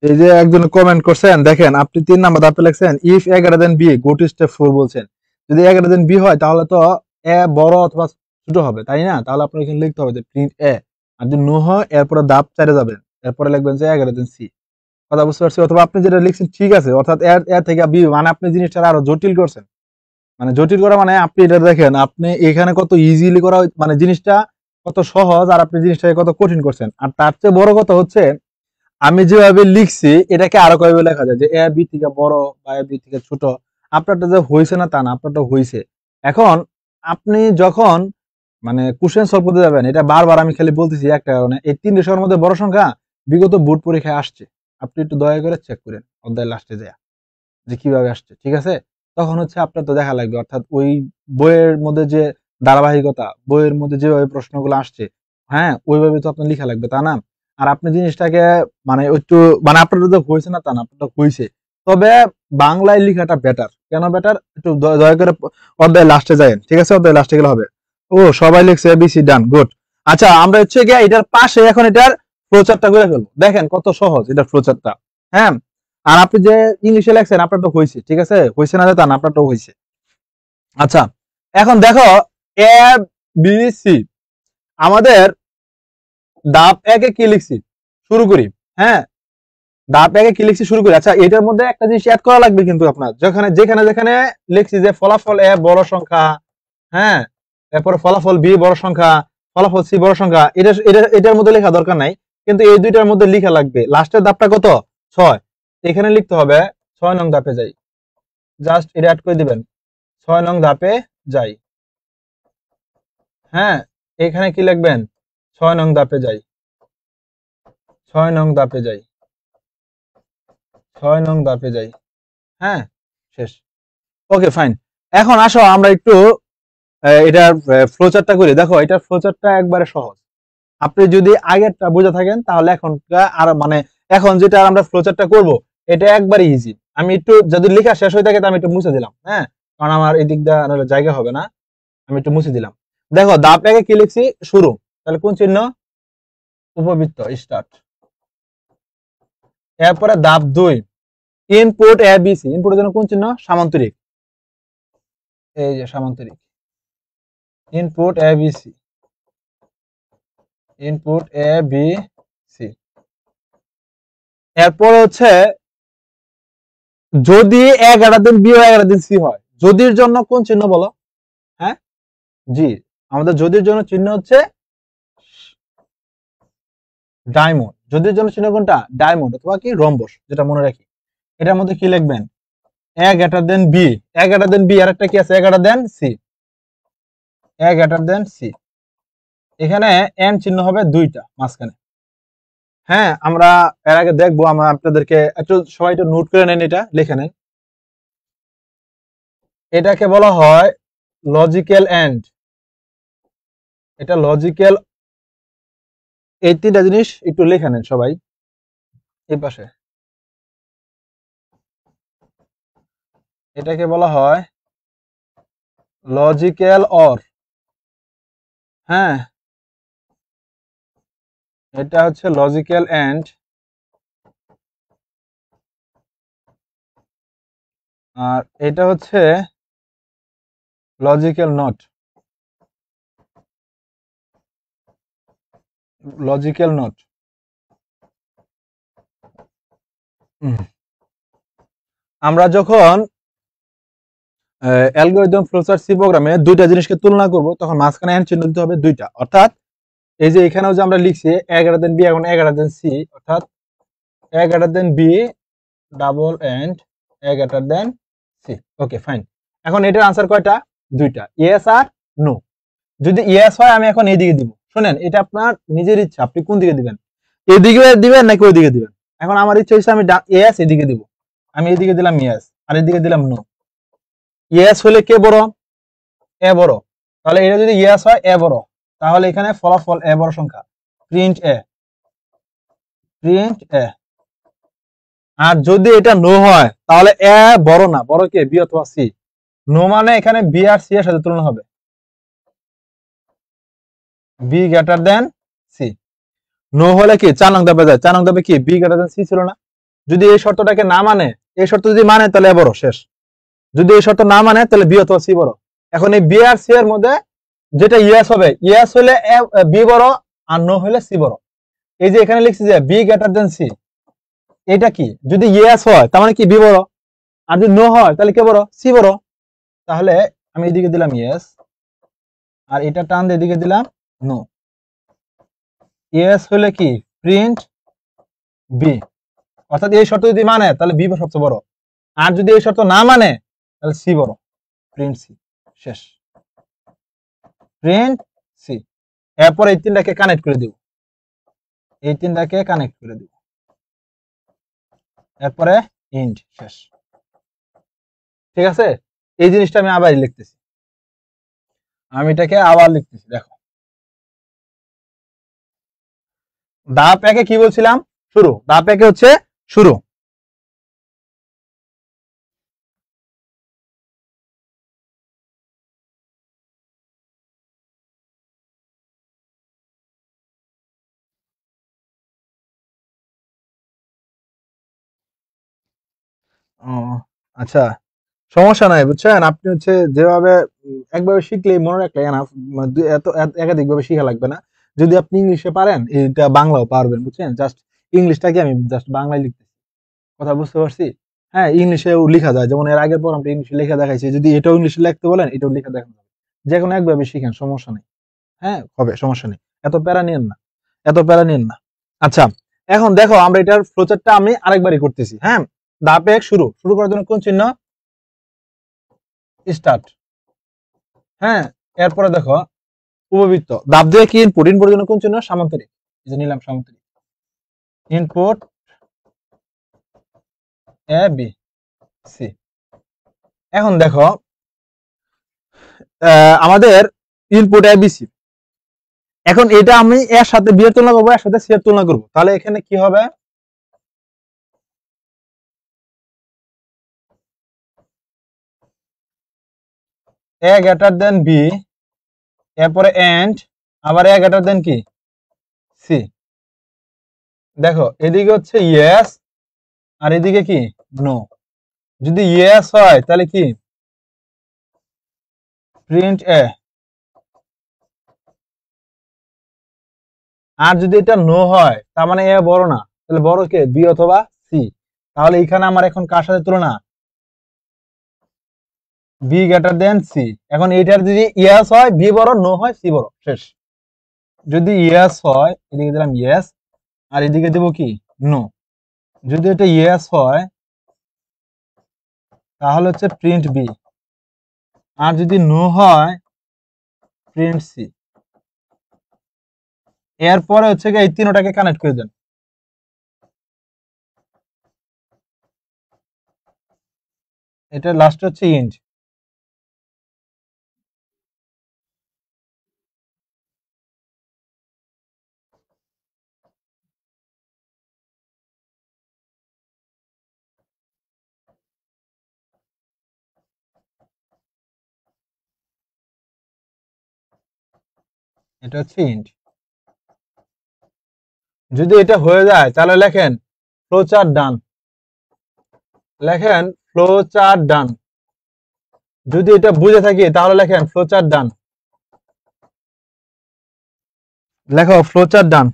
এই যে একজন কমেন্ট করছেন, দেখেন আপনি 3 নাম্বার ধাপে লিখছেন if A greater than B go to step 4 বলছেন। যদি এ গ্রেটার দেন বি হয় তাহলে তো এ বড় অথবা ছোট হবে, তাই না? তাহলে আপনার এখানে লিখতে হবে যে প্রিন্ট এ। আর যদি নো হয় এরপরে ধাপ 4 এ যাবেন, এরপরে লিখবেন যে এ গ্রেটার দেন সি। কথা বুঝতে পারছি? অথবা আপনি যেটা লিখছেন ঠিক আছে, অর্থাৎ এ থেকে বি, মানে আপনি জিনিসটা আরো জটিল করছেন। মানে জটিল করা মানে আপনি এটা দেখেন, আপনি এখানে কত ইজিলি করা, মানে জিনিসটা কত সহজ, আর আপনি জিনিসটাকে কত কঠিন করছেন। আর তার চেয়ে বড় কথা হচ্ছে আমি যেভাবে লিখছি এটাকে আরো কয়ভাবে লেখা যায়, যে এ বি থেকে বড় বা এ বি থেকে ছোট। আপনারটা যে হয়েছে না তা না, আপনারটা হয়েছে। এখন আপনি যখন মানে কোশ্চেন সলভ করতে যাবেন, এটা বারবার আমি খালি বলতেছি একটা কারণে, এই 3 সংখ্যার মধ্যে বড় সংখ্যা বিগত বোর্ড পরীক্ষায় আসছে। আপনি একটু দয়া করে চেক করেন অধ্যায় লাস্টে যায় যে কিভাবে আসছে, ঠিক আছে? তখন হচ্ছে আপনার তো দেখা লাগবে, অর্থাৎ ওই বইয়ের মধ্যে যে ধারাবাহিকতা, বইয়ের মধ্যে যেভাবে প্রশ্নগুলো আসছে, হ্যাঁ ওইভাবে তো আপনার লেখা লাগবে, তা না? আর আপনি জিনিসটাকে মানে একটু, মানে আপনার তো হয়েছে না তা না, আপনারটা হয়েছে। তবে বাংলায় লেখাটা বেটার। কেন বেটার? একটু দয়া করে অধ্যায় লাস্টে যায়, ঠিক আছে? অধ্যায় লাস্টে গেলে হবে। ও সবাই লিখছে এবিসি ডান, গুড। আচ্ছা আমরা হচ্ছে গিয়ে এটার পাশে এখন এটার ফ্লোচার্টটা করে ফেলবো। দেখেন কত সহজ এটার ফ্লোচার্টটা। হ্যাঁ, আর আপনি যে ইংলিশে লেখছেন আপনারটা হয়েছে, ঠিক আছে? হয়েছে না তা না, আপনারটাও হয়েছে। আচ্ছা এখন দেখো এ বি সি, আমাদের ধাপ একে কি লিখছি শুরু করি। হ্যাঁ, ধাপ একে কি লিখছি শুরু করি। আচ্ছা এটার মধ্যে একটা জিনিস অ্যাড করা লাগবে কিন্তু আপনার, যেখানে যেখানে যেখানে লিখছি যে ফলাফল এ বড় সংখ্যা, হ্যাঁ, এরপরে ফলাফল বি বড় সংখ্যা, ফলাফল সি বড় সংখ্যা, এটার মধ্যে লেখা দরকার নাই, কিন্তু এই দুইটার মধ্যে লেখা লাগবে। লাস্টের ধাপটা কত? 6। এখানে লিখতে হবে 6 নং ধাপে যাই। জাস্ট এটা অ্যাড করে দিবেন, 6 নং ধাপে যাই। হ্যাঁ, এখানে কি লিখবেন? 6 নং ধাপে যাই। 6 নং ধাপে যাই। 6 নং ধাপে যাই। হ্যাঁ, শেষ। ওকে ফাইন। এখন আসো আমরা একটু এটার ফ্লোচার্টটা করি। দেখো এটার ফ্লোচার্টটা একবারে সহজ। আপনি যদি আগেরটা বুঝে থাকেন তাহলে এখনটা আর মানে এখন যেটা আমরা ফ্লোচার্টটা করব এটা একবারে ইজি। আমি একটু যদি লেখা শেষ হয়ে থাকে তো আমি একটু মুছে দিলাম, হ্যাঁ, কারণ আমার এই দিকটা নাহলে জায়গা হবে না। আমি একটু মুছে দিলাম। দেখো দাপ একে কি লিখছি? শুরু। তাহলে কোন চিহ্ন? উপবৃত্ত, স্টার্ট। এরপরে দাপ 2 ইনপুট এ বি সি। ইনপুটের জন্য কোন চিহ্ন? সামান্তরিক। এই যে সামান্তরিক। Input A B C, input A B C. এরপর হচ্ছে যদি 11 দিন বি ও 11 দিন সি হয়, যদির জন্য কোন চিহ্ন বলো? হ্যাঁ, জি। আমাদের যদির জন্য চিহ্ন হচ্ছে ডায়মন্ড। যদির জন্য চিহ্ন কোনটা? ডায়মন্ড অথবা কি রম্বস, যেটা মনে রাখি। এটার মধ্যে কি লিখবেন? এ গ্রেটার দেন বি। এ গ্রেটার দেন বি আর একটা কি আছে? এ গ্রেটার দেন সি। এ গ্রেটার দেন সি। এখানে এন চিহ্ন হবে দুইটা মাঝখানে। হ্যাঁ, আমরা এর আগে দেখবো। আমরা আপনাদেরকে একটু সবাই একটু নোট করে নেন, এটা লিখে নেন। এটাকে বলা হয় লজিক্যাল এন্ড। এটা লজিক্যাল। এই তিনটা জিনিস একটু লিখে নেন সবাই এই পাশে। এটাকে বলা হয় লজিক্যাল অর। হ্যাঁ, এটা হচ্ছে লজিক্যাল এন্ড। আর এটা হচ্ছে লজিক্যাল নট। Logical not. আমরা যখন অ্যালগরিদম ফ্লোচার্ট সি প্রোগ্রামে দুইটা জিনিসকে তুলনা করব তখন মাঝখানে এন্ড চিহ্ন দিতে হবে দুইটা। অর্থাৎ এই যে এখানেও যে আমরা লিখছি এ গ্রেটার দেন বি, এখন এ গ্রেটার দেন সি, অর্থাৎ A greater than B double and A greater than C. Okay, fine. এখন এটার আনসার কয়টা? দুইটা, ইয়েস আর নো। যদি ইয়েস হয় আমি এখন এইদিকে দিব। শোনেন, এটা আপনার নিজের ইচ্ছা, আপনি কোন দিকে দিবেন, এদিকে দিবেন নাকি ওইদিকে দিবেন। এখন আমার ইচ্ছা হচ্ছে আমি ইয়েস এদিকে দিব, আমি এদিকে দিলাম ইয়েস আর এদিকে দিলাম নো। ইয়েস হলে কে বড়? এ বড়। তাহলে এটা যদি ইয়েস হয় এ বড়, তাহলে এখানে ফলাফল এ বড় সংখ্যা, প্রিন্ট এ, প্রিন্ট এ। আর যদি এটা নো হয় তাহলে এ বড় না, বড় কে? বি অথবা সি। নো মানে এখানে বি আর সি এর সাথে তুলনা হবে, B greater than C. No হলে কি 4 নং ধাপে যায়। 4 নং ধাপে কি বি গ্রেটার দেন সি ছিল না? যদি এই শর্তটাকে না মানে, এই শর্ত যদি মানে তাহলে এ বড়, শেষ। যদি এই শর্ত না মানে তাহলে বি অথবা সি বড়। এখন এই বি আর সি এর মধ্যে যেটা ইয়েস হবে, ইয়েস হলে বি বড় আর নো হলে সি বড়। এই যে এখানে লিখছি যে বি গ্রেটার দেন সি, এটা কি? যদি ইয়েস হয় তার মানে কি বি বড়, আর যদি নো হয় তাহলে কে বড়? সি বড়। তাহলে আমি এদিকে দিলাম ইয়েস আর এটা টান দিয়ে এদিকে দিলাম নো। ইয়েস হলে কি প্রিন্ট বি, অর্থাৎ এই শর্ত যদি মানে তাহলে বি সবচেয়ে বড়, আর যদি এই শর্ত না মানে তাহলে সি বড়, প্রিন্ট সি, শেষ। Print C. এরপর এই তিনটাকে কানেক্ট করে দিব, এই তিনটাকে কানেক্ট করে দিব, এরপরে ইন্ড, শেষ। ঠিক আছে, এই জিনিসটা আমি আবার লিখতেছি, আমি এটাকে আবার লিখতেছি। দেখো ধাপ একে কি বলছিলাম? শুরু। ধাপ একে হচ্ছে শুরু। ও আচ্ছা, সমস্যা নাই, বুঝছেন? আপনি হচ্ছে যেভাবে একভাবে শিখলেই মনে রাখলে না, এত একাধিক ভাবে শিখা লাগবে না। যদি আপনি ইংলিশে পারেন এটা বাংলাও পারবেন, বুঝছেন? জাস্ট ইংলিশটাকে আমি জাস্ট বাংলায় লিখতেছি, কথা বুঝতে পারছি? হ্যাঁ, ইংলিশেও লেখা যায়, যেমন এর আগের পর আমরা ইংলিশে লেখা দেখাইছি। যদি এটাও ইংলিশে লিখতে বলেন এটাও লেখা দেখানো যাবে। যে কোনো একভাবে শিখেন, সমস্যা নেই। হ্যাঁ, হবে, সমস্যা নেই। এত প্যারা নিয়েন না, এত প্যারা নিয়েন না। আচ্ছা, এখন দেখো আমরা এটার ফ্লোচার্টটা আমি আরেকবারই করতেছি। হ্যাঁ, ধাপ এক শুরু। শুরু করার জন্য কোন চিহ্ন? স্টার্ট। হ্যাঁ, এরপরে দেখো উপবৃত্ত। ধাপ দিয়ে কি ইনপুট? ইনপুটের জন্য কোন চিহ্ন? সামান্তরিক। এই যে নিলাম সামান্তরিক। Input A B C. এখন দেখো আমাদের ইনপুট এবিসি। এখন এটা আমি এর সাথে বি এর তুলনা করবো, এর সাথে সি এর তুলনা করবো, তাহলে এখানে কি হবে, এ গ্রেটার দেন বি, এরপরে এন্ড আবার এ গ্রেটার দেন কি সি। দেখো এদিকে হচ্ছে ইয়েস আর এদিকে কি নো। যদি ইয়েস হয় তাহলে কি প্রিন্ট এ, আর যদি এটা নো হয় তার মানে এ বড় না, তাহলে বড় কে বি অথবা সি। তাহলে এখানে আমার এখন কার সাথে তুলনা, বি গ্রেটার দেন সি। এখন এটার যদি ইয়েস হয় বি বড়, নো হয় সি বড়, শেষ। যদি ইয়েস হয় এদিকে দিলাম ইয়েস আর এদিকে দেবো কি নো। যদি এটা ইয়েস হয় তাহলে হচ্ছে প্রিন্ট বি, আর যদি নো হয় প্রিন্ট সি। এরপরে হচ্ছে এই তিনটাকে কানেক্ট করে দেন। এটা লাস্ট হচ্ছে ইন্ট। এটা হচ্ছে ইন্ট। যদি এটা হয়ে যায় তাহলে লেখেন ফ্লোচার্ট ডান, লেখেন ফ্লোচার্ট ডান। যদি এটা বুঝে থাকি তাহলে লেখেন ফ্লোচার্ট ডান, লেখো ফ্লোচার্ট ডান।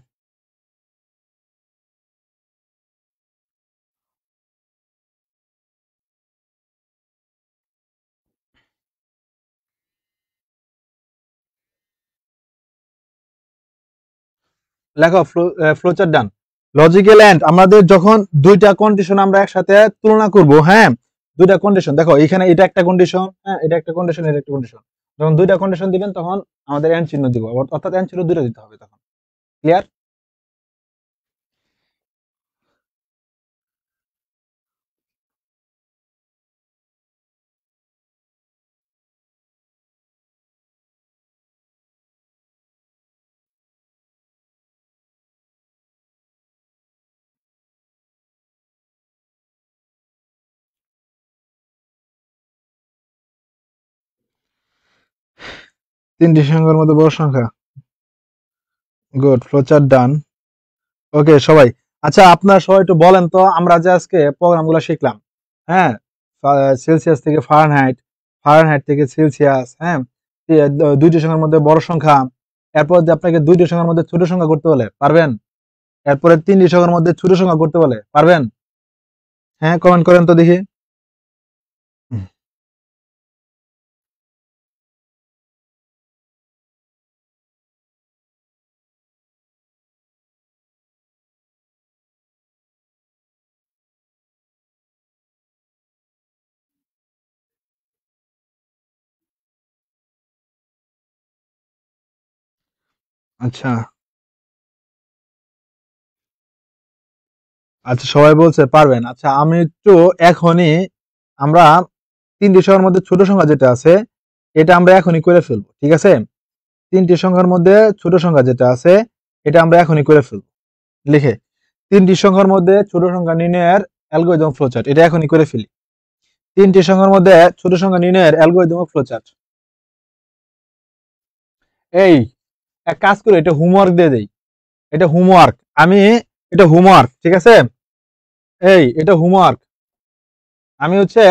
লেখো ফ্লোচার্ট ডান। লজিক্যাল এন্ড আমাদের যখন দুইটা কন্ডিশন আমরা একসাথে তুলনা করব, হ্যাঁ দুইটা কন্ডিশন, দেখো এখানে এটা একটা কন্ডিশন, হ্যাঁ এটা একটা কন্ডিশন, এটা একটা কন্ডিশন। যখন দুইটা কন্ডিশন দিবেন তখন আমাদের এন্ড চিহ্ন দিব, অর্থাৎ এন্ড চিহ্ন দুইটা দিতে হবে তখন। ক্লিয়ার? তিনটি সংখ্যার মধ্যে বড় সংখ্যা, গুড, ফ্লোচার্ট ডান। ওকে সবাই, আচ্ছা আপনারা সবাই একটু বলেন তো, আমরা যে আজকে প্রোগ্রামগুলো শিখলাম, হ্যাঁ সেলসিয়াস থেকে ফারেনহাইট, ফারেনহাইট থেকে সেলসিয়াস, হ্যাঁ দুইটি সংখ্যার মধ্যে বড় সংখ্যা, এরপর যে আপনাকে দুইটি সংখ্যার মধ্যে ছোট সংখ্যা করতে বলে পারবেন, এরপরে তিনটি সংখ্যার মধ্যে ছোট সংখ্যা করতে বলে পারবেন, হ্যাঁ কমেন্ট করেন তো দেখি। আচ্ছা আচ্ছা সবাই বলছে পারবেন। আচ্ছা আমি একটু এখনই আমরা তিনটি সংখ্যার মধ্যে ছোট সংখ্যা যেটা আছে এটা আমরা এখনই করে ফেলবো, ঠিক আছে? তিনটি সংখ্যার মধ্যে ছোট সংখ্যা যেটা আছে এটা আমরা এখনই করে ফেলবো। লিখে তিনটি সংখ্যার মধ্যে ছোট সংখ্যা নির্ণয়ের অ্যালগরিদম ফ্লোচার্ট, এটা এখনই করে ফেলি। তিনটি সংখ্যার মধ্যে ছোট সংখ্যা নির্ণয়ের অ্যালগরিদম ফ্লোচার্ট। এই এক কাজ করে এটা হোমওয়ার্ক দিয়ে দেই, এটা হোমওয়ার্ক, আমি এটা হোমওয়ার্ক, ঠিক আছে? এই এটা হোমওয়ার্ক। আমি হচ্ছে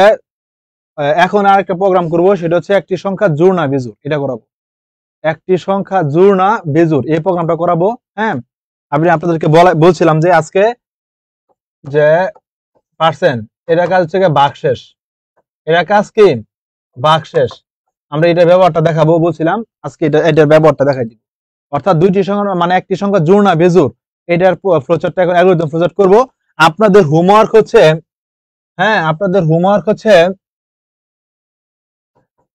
এখন আর একটা প্রোগ্রাম করব, সেটা হচ্ছে একটি সংখ্যা জোড় না বেজোড়, এটা করাবো। একটি সংখ্যা জোড় না বেজোড় এই প্রোগ্রামটা করাবো, হ্যাঁ। আমি আপনাদেরকে বলছিলাম যে আজকে যে পার্সেন্ট, এটা কাজ হচ্ছে ভাগশেষ, এটা কাজ কি ভাগশেষ। আমরা এটার ব্যবহারটা দেখাবো বলছিলাম, আজকে এটার ব্যবহারটা দেখাই দিব। অর্থাৎ দুইটি সংখ্যা মানে একটি সংখ্যা জোড় না বেজোড়, এটার ফ্লোচার্টটা এখন অ্যালগরিদম ফ্লোচার্ট করব। আপনাদের হোমওয়ার্ক হচ্ছে, হ্যাঁ আপনাদের হোমওয়ার্ক হচ্ছে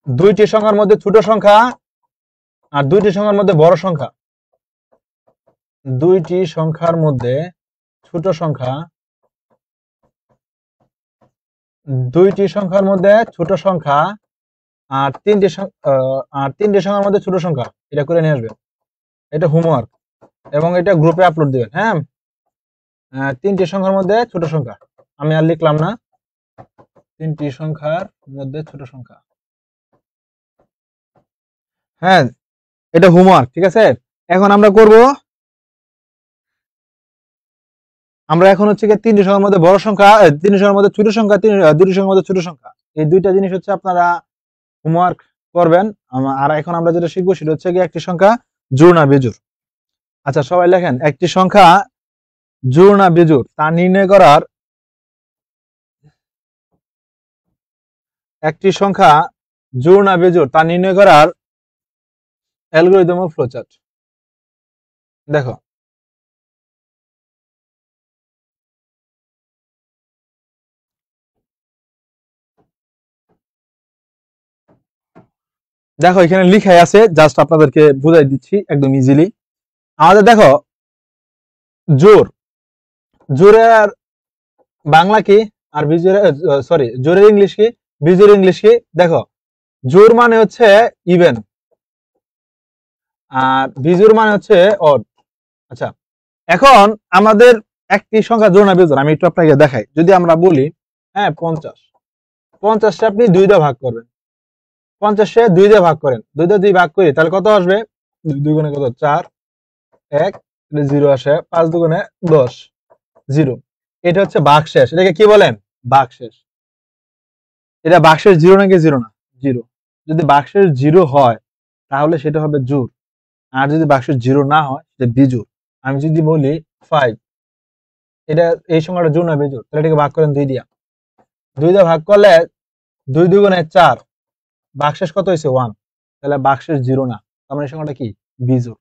দুইটি সংখ্যার মধ্যে ছোট সংখ্যা আর দুইটি সংখ্যার মধ্যে বড় সংখ্যা, দুইটি সংখ্যার মধ্যে ছোট সংখ্যা, দুইটি সংখ্যার মধ্যে ছোট সংখ্যা আর তিনটে সংখ্যার মধ্যে ছোট সংখ্যা, এটা করে নিয়ে আসবেন। এটা হোমওয়ার্ক, এবং এটা গ্রুপে আপলোড দিবেন। হ্যাঁ, তিনটি সংখ্যার মধ্যে ছোট সংখ্যা, আমি আর লিখলাম না, তিনটি সংখ্যার মধ্যে ছোট সংখ্যা। হ্যাঁ, এটা হোমওয়ার্ক, ঠিক আছে। এখন আমরা করব, আমরা এখন হচ্ছে কি তিনটি সংখ্যার মধ্যে বড় সংখ্যা, তিনটি সংখ্যার মধ্যে ছোট সংখ্যা, দুটি সংখ্যার মধ্যে ছোট সংখ্যা, এই দুইটা জিনিস হচ্ছে আপনারা হোমওয়ার্ক করবেন। আর এখন আমরা যেটা শিখবো সেটা হচ্ছে কি একটি সংখ্যা জোড় না বেজোড়। আচ্ছা সবাই লেখেন, একটি সংখ্যা জোড় না বেজোড় তা নির্ণয় করার, একটি সংখ্যা জোড় না বেজোড় তা নির্ণয় করার অ্যালগরিদম ও ফ্লোচার্ট। দেখো, দেখো এখানে লিখাই আছে, জাস্ট আপনাদেরকে বুঝাই দিচ্ছি একদম ইজিলি। আমাদের দেখো জোর, জোরের বাংলা কি আর বিজোরের, সরি জোরের ইংলিশ কি, বিজোরের ইংলিশ কি? দেখো, জোর মানে হচ্ছে ইভেন, আর বিজোর মানে হচ্ছে অড। আচ্ছা, এখন আমাদের একটি সংখ্যা জোর না বিজোড়, আমি একটু আপনাকে দেখাই। যদি আমরা বলি হ্যাঁ 50, 50টা আপনি 2 দিয়ে ভাগ করবেন, 50-কে 2 দিয়ে ভাগ করেন, 2 দিয়ে 2 ভাগ করি তাহলে কত আসবে? 2 গুণে কত? 4, 1, 0 আসে, 5 দুগুণে 10, 0। এটা হচ্ছে ভাগশেষ, এটাকে কি বলেন? ভাগশেষ। এটা ভাগশেষ 0 নাকি 0 না? 0। যদি ভাগশেষ 0 হয় তাহলে সেটা হবে জোড়, আর যদি ভাগশেষ 0 না হয় সেটা বিজোড়। আমি যদি বলি 5, এটা এই সংখ্যাটা জোড় না বিজোড়? তাহলে এটাকে ভাগ করেন 2 দিয়া, 2 দিয়ে ভাগ করলে 2 দুগুণে 4, ভাগশেষ কত হয়েছে? 1, তাহলে ভাগশেষ 0 না, তার মানে সংখ্যাটা কি? বিজোড়।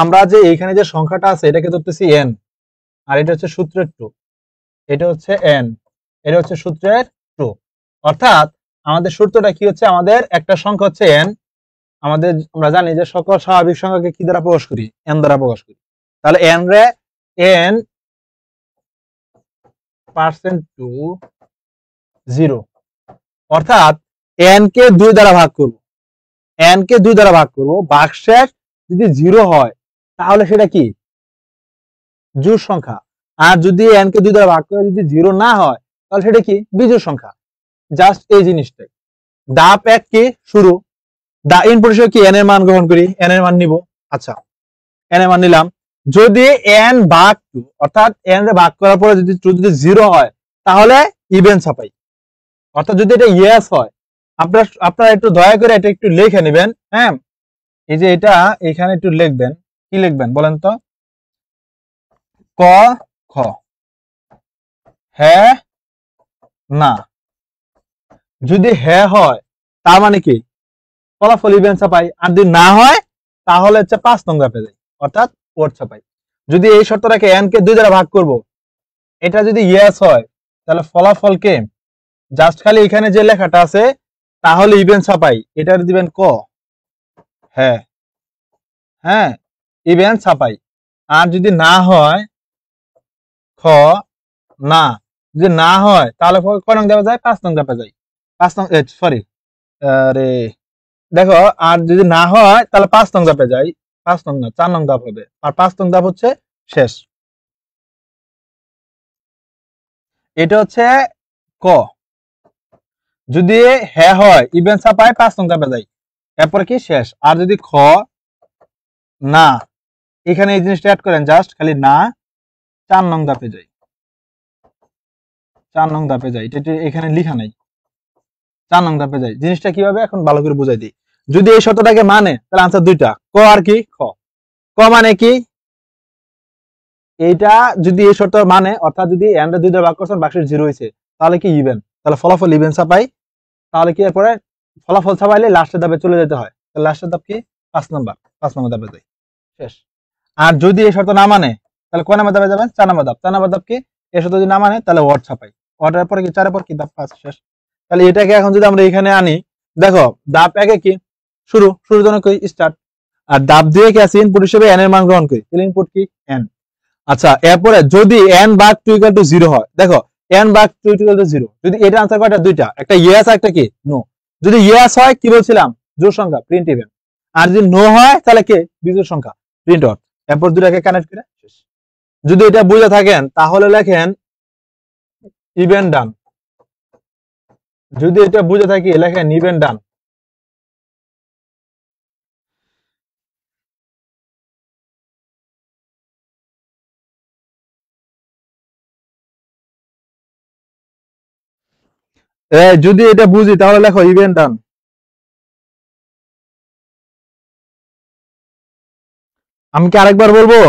আমরা যে এইখানে যে সংখ্যাটা আছে এটাকে ধরতেছি n, আর এটা হচ্ছে সূত্রের 2, এটা হচ্ছে n, এটা হচ্ছে সূত্রের 2। অর্থাৎ আমাদের সূত্রটা কি হচ্ছে? আমাদের একটা সংখ্যা হচ্ছে n, আমাদের আমরা জানি যে সকল স্বাভাবিক সংখ্যাকে কি দ্বারা প্রকাশ করি? n দ্বারা প্রকাশ করি। তাহলে n রে n % টু 0, অর্থাৎ n কে 2 দ্বারা ভাগ করব, n কে 2 দ্বারা ভাগ করব, ভাগশেষ যদি 0 হয় তাহলে সেটা কি? জোড় সংখ্যা। আর যদি n কে 2 দ্বারা ভাগ করে যদি 0 না হয় তাহলে সেটা কি? বিজোড় সংখ্যা। জাস্ট এই জিনিসটাই। ধাপ 1 কি? শুরু। ইনপুট হিসেবে কি n এর মান গ্রহণ করি, n এর মান নিব। আচ্ছা, n এর মান নিলাম। যদি n ভাগ 2, অর্থাৎ n রে ভাগ করার পরে যদি 2 যদি 0 হয় তাহলে ইভেন ছাপাই। অর্থাৎ যদি এটা ইয়েস হয়, আপনারা একটু দয়া করে এটা একটু লিখে নেবেন। হ্যাঁ, এই যে এটা এখানে একটু লিখবেন। কি লিখবেন বলেন তো? ক খ, হ্যাঁ না। যদি হ্যাঁ হয় তার মানে কি? ফলাফল ইভেন ছাপাই। আর যদি না হয় তাহলে হচ্ছে 5 নং ধাপে যাই, অর্থাৎ ওড ছাপাই। যদি এই শর্তটাকে n কে 2 দ্বারা ভাগ করব, এটা যদি ইয়েস হয় তাহলে ফলাফলকে জাস্ট খালি এখানে যে লেখাটা আছে তাহলে ইভেন ছাপাই, এটা দিবেন ক, হ্যাঁ হ্যাঁ ইভেন ছাপাই। আর যদি না হয় খ না, যদি না হয় তাহলে কয় নং ধাপে যায়? 5 নং ধাপে যাই। 5 নং, সরি, আরে দেখো, আর যদি না হয় তাহলে 5 নং ধাপে যাই। 5 নং না, 4 নং ধাপ হবে, আর 5 নং ধাপ হচ্ছে শেষ। এটা হচ্ছে ক। যদি হ্যাঁ হয় ইভেন ছাপাই, 5 নং ধাপে যাই, এরপর কি? শেষ। আর যদি খ না, এখানে এই জিনিসটা অ্যাড করেন, জাস্ট খালি না, 4 নং ধাপে যাই। 4 নং ধাপে যাই, এটা এখানে লেখা নাই। 4 নং ধাপে যাই। জিনিসটা কিভাবে এখন ভালো করে বুঝাই দিই। যদি এই শর্তটাকে মানে তাহলে আনসার দুইটা, ক আর কি? খ। ক মানে কি? এইটা যদি এই শর্ত মানে, অর্থাৎ যদি n রে 2 দিয়ে ভাগ করছেন, ভাগশেষ 0 হইছে, তাহলে কি? ইভেন। তাহলে ফলাফল ইভেন ছাপাই। তাহলে কি এরপরে ফলাফল ছাপাইলে লাস্টের ধাপে চলে যেতে হয়। তাহলে লাস্টের ধাপ কি? 5 নম্বর। 5 নম্বর ধাপে যাই, শেষ। আর যদি এই শর্ত না মানে তাহলে কয় নম্বর ধাপে যাবেন? 4 নম্বর ধাপ। 4 নম্বর ধাপ কি? এই শর্ত যদি না মানে তাহলে ওয়ার্ড ছাপাই। ওয়ার্ডের পরে কি? 4 এর পর কি? ধাপ 5, শেষ। তাহলে এটাকে এখন যদি আমরা এখানে আনি, দেখো ধাপ 1 এ কি? শুরু, শুরুর জন্য কি? স্টার্ট। আর ধাপ 2 এ কি আছে? ইনপুট হিসেবে n এর মান গ্রহণ করি, তাহলে ইনপুট কি? n। আচ্ছা, এরপরে যদি n ভাগ 2 ইকুয়াল টু 0 হয়, দেখো n ভাগ 2 ইকুয়াল টু 0, যদি এটা আনসার কয়টা? দুইটা, একটা ইয়েস আর একটা কি? নো। যদি ইয়েস হয় কি বলছিলাম, জোড় সংখ্যা প্রিন্ট ইভেন, আর যদি নো হয় তাহলে কি বিজোড় সংখ্যা প্রিন্ট অড। এরপর দুটাকে কানেক্ট করে শেষ। যদি এটা বুঝে থাকেন তাহলে লেখেন ইভেন ডান। যদি এটা বুঝে থাকি লেখেন ইভেন ডান। যদি এটা বুঝি তাহলে লেখো ইভেন ডান। আমি কি আরেকবার বলবো?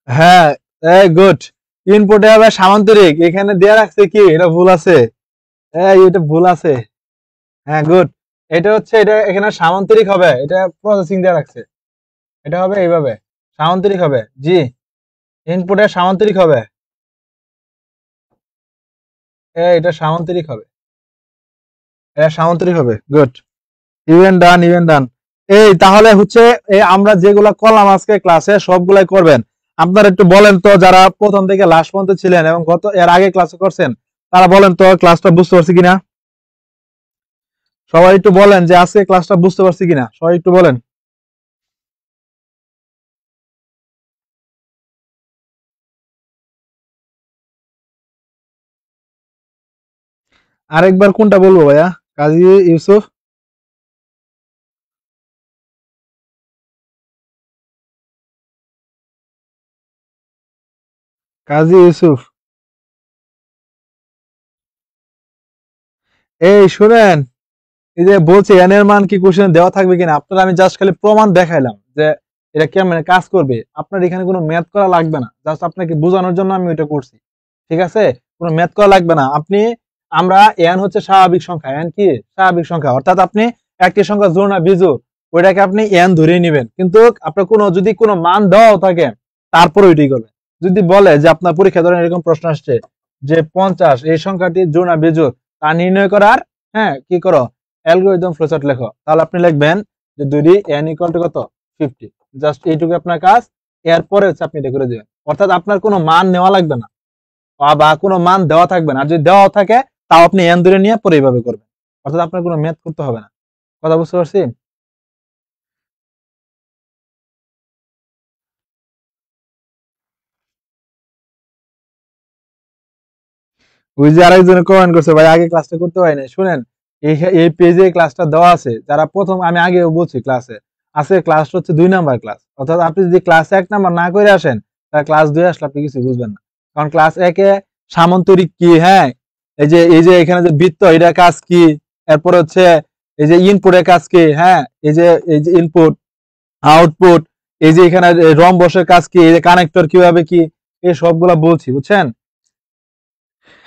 হ্যাঁ, গুড। ইনপুটে হবে সামান্তরিক, এখানে দেয়া রাখছে কি, এটা ভুল আছে। এটা ভুল আছে। হ্যাঁ, গুড। এটা হচ্ছে, এটা এখানে সামান্তরিক হবে, এটা প্রসেসিং দেয়া রাখছে। এটা হবে এইভাবে, সামান্তরিক হবে। জি, ইনপুটে সামান্তরিক হবে। এটা সামান্তরিক হবে, এটা সামান্তরিক হবে। গুড। ইভেন ডান, ইভেন ডান। এই তাহলে হচ্ছে আমরা যেগুলা করলাম আজকে ক্লাসে সবগুলাই করবেন। আপনারা একটু বলেন তো, যারা প্রথম থেকে লাস্ট পর্যন্ত ছিলেন এবং এর আগে ক্লাসে করছেন, তারা বলেন তো ক্লাসটা বুঝতে পারছি কিনা। সবাই একটু বলেন যে আজকে ক্লাসটা বুঝতে পারছি কিনা, সবাই একটু বলেন। আরেকবার কোনটা বলবো ভাইয়া? কাজী ইউসুফ, কাজী ইউসুফ। এই শুনেন, এই যে বলছে এন এর মান কি কোশ্চেন দেওয়া থাকবে কিনা, আপনারা আমি জাস্ট খালি প্রমাণ দেখাইলাম যে এটা কেমন কাজ করবে। আপনার এখানে কোনো ম্যাথ করা লাগবে না, জাস্ট আপনাকে বোঝানোর জন্য আমি ওইটা করছি। ঠিক আছে, কোনো ম্যাথ করা লাগবে না। আপনি, আমরা এন হচ্ছে স্বাভাবিক সংখ্যা, এন কি স্বাভাবিক সংখ্যা, অর্থাৎ আপনি একটি সংখ্যা জোড় না বিজোড় ওইটাকে আপনি এন ধরে নেবেন। কিন্তু আপনার কোনো যদি কোনো মান দেওয়াও থাকে তারপরে ওইটাই করবেন। যদি বলে যে আপনার পরীক্ষা ধরেন এরকম প্রশ্ন আসছে যে 50 এই সংখ্যাটি জোড় না বিজোড় তা নির্ণয় করার, হ্যাঁ কি করো, অ্যালগরিদম ফ্লোচার্ট লেখো, তাহলে আপনি লিখবেন যে 2d n = কত 50। জাস্ট এইটুকু আপনার কাজ, এরপরে হচ্ছে আপনি এটা করে দিবেন। অর্থাৎ আপনার কোনো মান নেওয়া লাগবে না বা কোনো মান দেওয়া থাকবে না। আর যদি দেওয়া থাকে তাও আপনি n ধরে নিয়ে পরে এইভাবে করবেন। অর্থাৎ আপনার কোনো ম্যাথ করতে হবে না। কথা বুঝতে পারছি? ওই যে আরেকজনে কমেন্ট করছে ভাই আগে ক্লাসটা করতে হয় না। শুনেন, এই পেজে ক্লাসটা দেওয়া আছে, যারা প্রথম, আমি আগেও বলছি ক্লাসে আছে, ক্লাসটা হচ্ছে 2 নাম্বার ক্লাস। অর্থাৎ আপনি যদি ক্লাস 1 নাম্বার না করে আসেন তাহলে ক্লাস 2 আসলে আপনি কিছু বুঝবেন না। কারণ ক্লাস 1 এ সামান্তরিক কি, হ্যাঁ এই যে এখানে যে বৃত্ত এটা কাজ কি, এরপর হচ্ছে এই যে ইনপুটের কাজ কি, হ্যাঁ এই যে ইনপুট আউটপুট, এই যে এখানে রম্বসের কাজ কি, এই যে কানেক্টর কিভাবে কি, এই সবগুলা বলছি, বুঝছেন?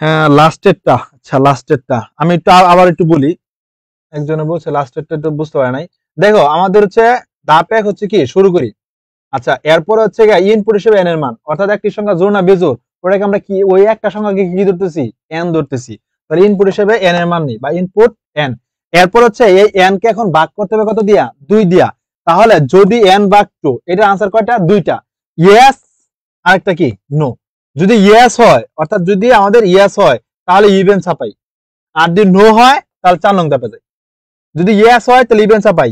হ্যাঁ, লাস্টেরটা, আচ্ছা লাস্টেরটা আমি একটু আবার একটু বলি। একজনে বলছে লাস্টেরটা একটু বুঝতে পারে নাই। দেখো আমাদের হচ্ছে ধাপ 1 হচ্ছে কি, শুরু করি। আচ্ছা, এরপর হচ্ছে ইনপুট হিসেবে এন এর মান, অর্থাৎ একটি সংখ্যা জোড় না বেজোড় ওটাকে আমরা কি, ওই একটা সংখ্যাকে কি ধরতেছি, এন ধরতেছি। তাহলে ইনপুট হিসেবে এন এর মান নেই, বা ইনপুট এন। এরপর হচ্ছে এই এন কে এখন ভাগ করতে হবে কত দিয়া, 2 দিয়া। তাহলে যদি এন ভাগ 2, এটার আনসার কয়টা, 2টা। ইয়েস, আরেকটা কি, নো। যদি ইয়েস হয়, অর্থাৎ যদি আমাদের ইয়েস হয় তাহলে ইভেন ছাপাই, আর যদি নো হয় তাহলে 4 নং ধাপে যায়। যদি ইয়েস হয় তাহলে ইভেন ছাপাই,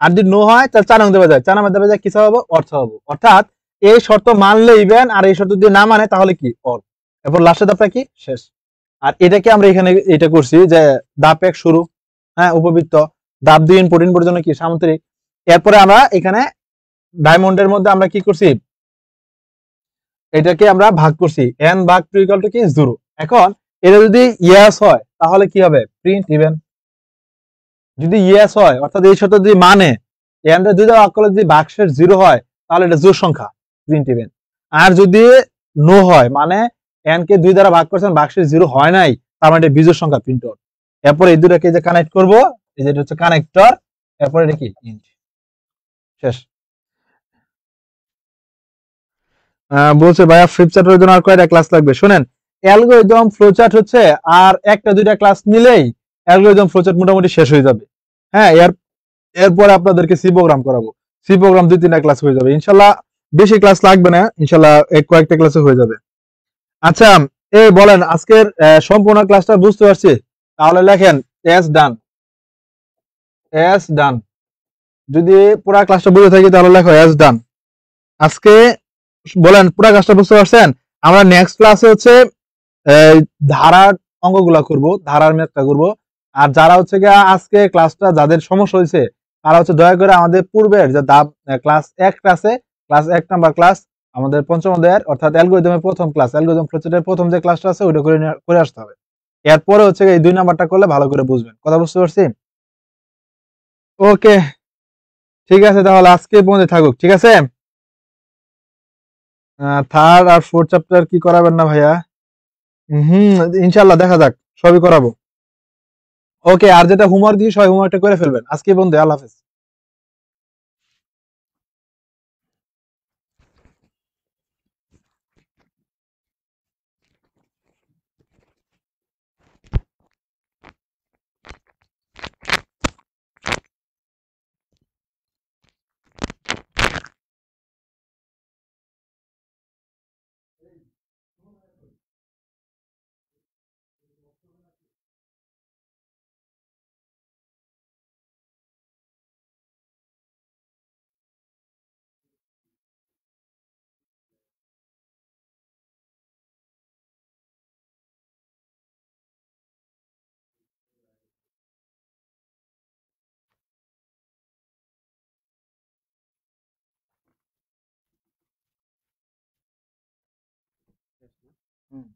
আর যদি নো হয় তাহলে 4 নং ধাপে যায়। 4 নম্বর ধাপে যায় কি ছাপাবো, অর ছাপাবো। অর্থাৎ এই শর্ত মানলে ইভেন, আর এই শর্ত যদি না মানে তাহলে কি, অর। এরপর লাস্টের ধাপটা কি, শেষ। আর এটাকে আমরা এখানে এটা করছি যে ধাপ 1 শুরু, হ্যাঁ উপবৃত্ত। ধাপ 2 ইনপুট, ইনপুটের জন্য কি সামান্তরিক। এরপরে আমরা এখানে ডায়মন্ডের মধ্যে আমরা কি করছি, এটাকে আমরা ভাগ করছি, n ভাগ 2 = কি 0। এখন এটা যদি ইয়েস হয় তাহলে কি হবে, প্রিন্ট ইভেন। যদি ইয়েস হয়, অর্থাৎ এই শর্ত যদি মানে n এর 2 দ্বারা ভাগ করলে যদি ভাগশেষ 0 হয় তাহলে এটা জোড় সংখ্যা, প্রিন্ট ইভেন। আর যদি নো হয়, মানে n কে 2 দ্বারা ভাগ করছেন ভাগশেষ 0 হয় নাই, তার মানে এটা বিজোড় সংখ্যা, প্রিন্ট আউট। এরপর এই দুটাকে যে কানেক্ট করব, এই যে এটা হচ্ছে কানেক্টর, এরপর এটা কি ইন্ট, শেষ। বলছে ভাইয়া ফ্লিপচার্টের জন্য আর কয়টা ক্লাস লাগবে? শুনেন, অ্যালগরিদম ফ্লোচার্ট হচ্ছে আর একটা দুইটা ক্লাস নিলেই অ্যালগরিদম ফ্লোচার্ট মোটামুটি শেষ হয়ে যাবে। হ্যাঁ, এরপরে আপনাদেরকে সি প্রোগ্রাম করাবো। সি প্রোগ্রাম 2-3টা ক্লাস হয়ে যাবে ইনশাল্লাহ। বেশি ক্লাস লাগবে না ইনশাল্লাহ, কয়েকটা ক্লাসে হয়ে যাবে। আচ্ছা, বলেন আজকের সম্পূর্ণ ক্লাসটা বুঝতে পারছি? তাহলে লেখেন এস ডান, এস ডান। যদি পুরা ক্লাসটা বুঝে থাকি তাহলে লেখো এস ডান। আজকে বলেন পুরা ক্লাসটা বুঝতে পারছেন? আমরা নেক্সট ক্লাসে হচ্ছে ধারার অঙ্কগুলা করব, ধারার ম্যাথটা করব। আর যারা হচ্ছে গিয়ে আজকে ক্লাসটা যাদের সমস্যা হয়েছে তারা হচ্ছে দয়া করে আমাদের পূর্বের যে ক্লাস 1 ক্লাসে, ক্লাস 1 নাম্বার ক্লাস আমাদের পঞ্চম অধ্যায়ের অর্থাৎ অ্যালগরিদমের প্রথম ক্লাস, অ্যালগরিদম ফ্লোচার্টের প্রথম যে ক্লাসটা আছে ওইটা করে আসতে হবে। এরপরে হচ্ছে এই 2 নাম্বারটা করলে ভালো করে বুঝবেন। কথা বুঝতে পারছি? ওকে, ঠিক আছে, তাহলে আজকে পর্যন্ত থাকুক, ঠিক আছে। থার্ড আর ফোর্থ চ্যাপ্টার কি করাবেন না ভাইয়া? হুম, ইনশাল্লাহ দেখা যাক, সবই করাবো। ওকে, আর যেটা হোমওয়ার্ক দিয়ে সবাই হোমওয়ার্কটা করে ফেলবেন আজকে বন্ধু। আল্লাহ হাফেজ। হুম।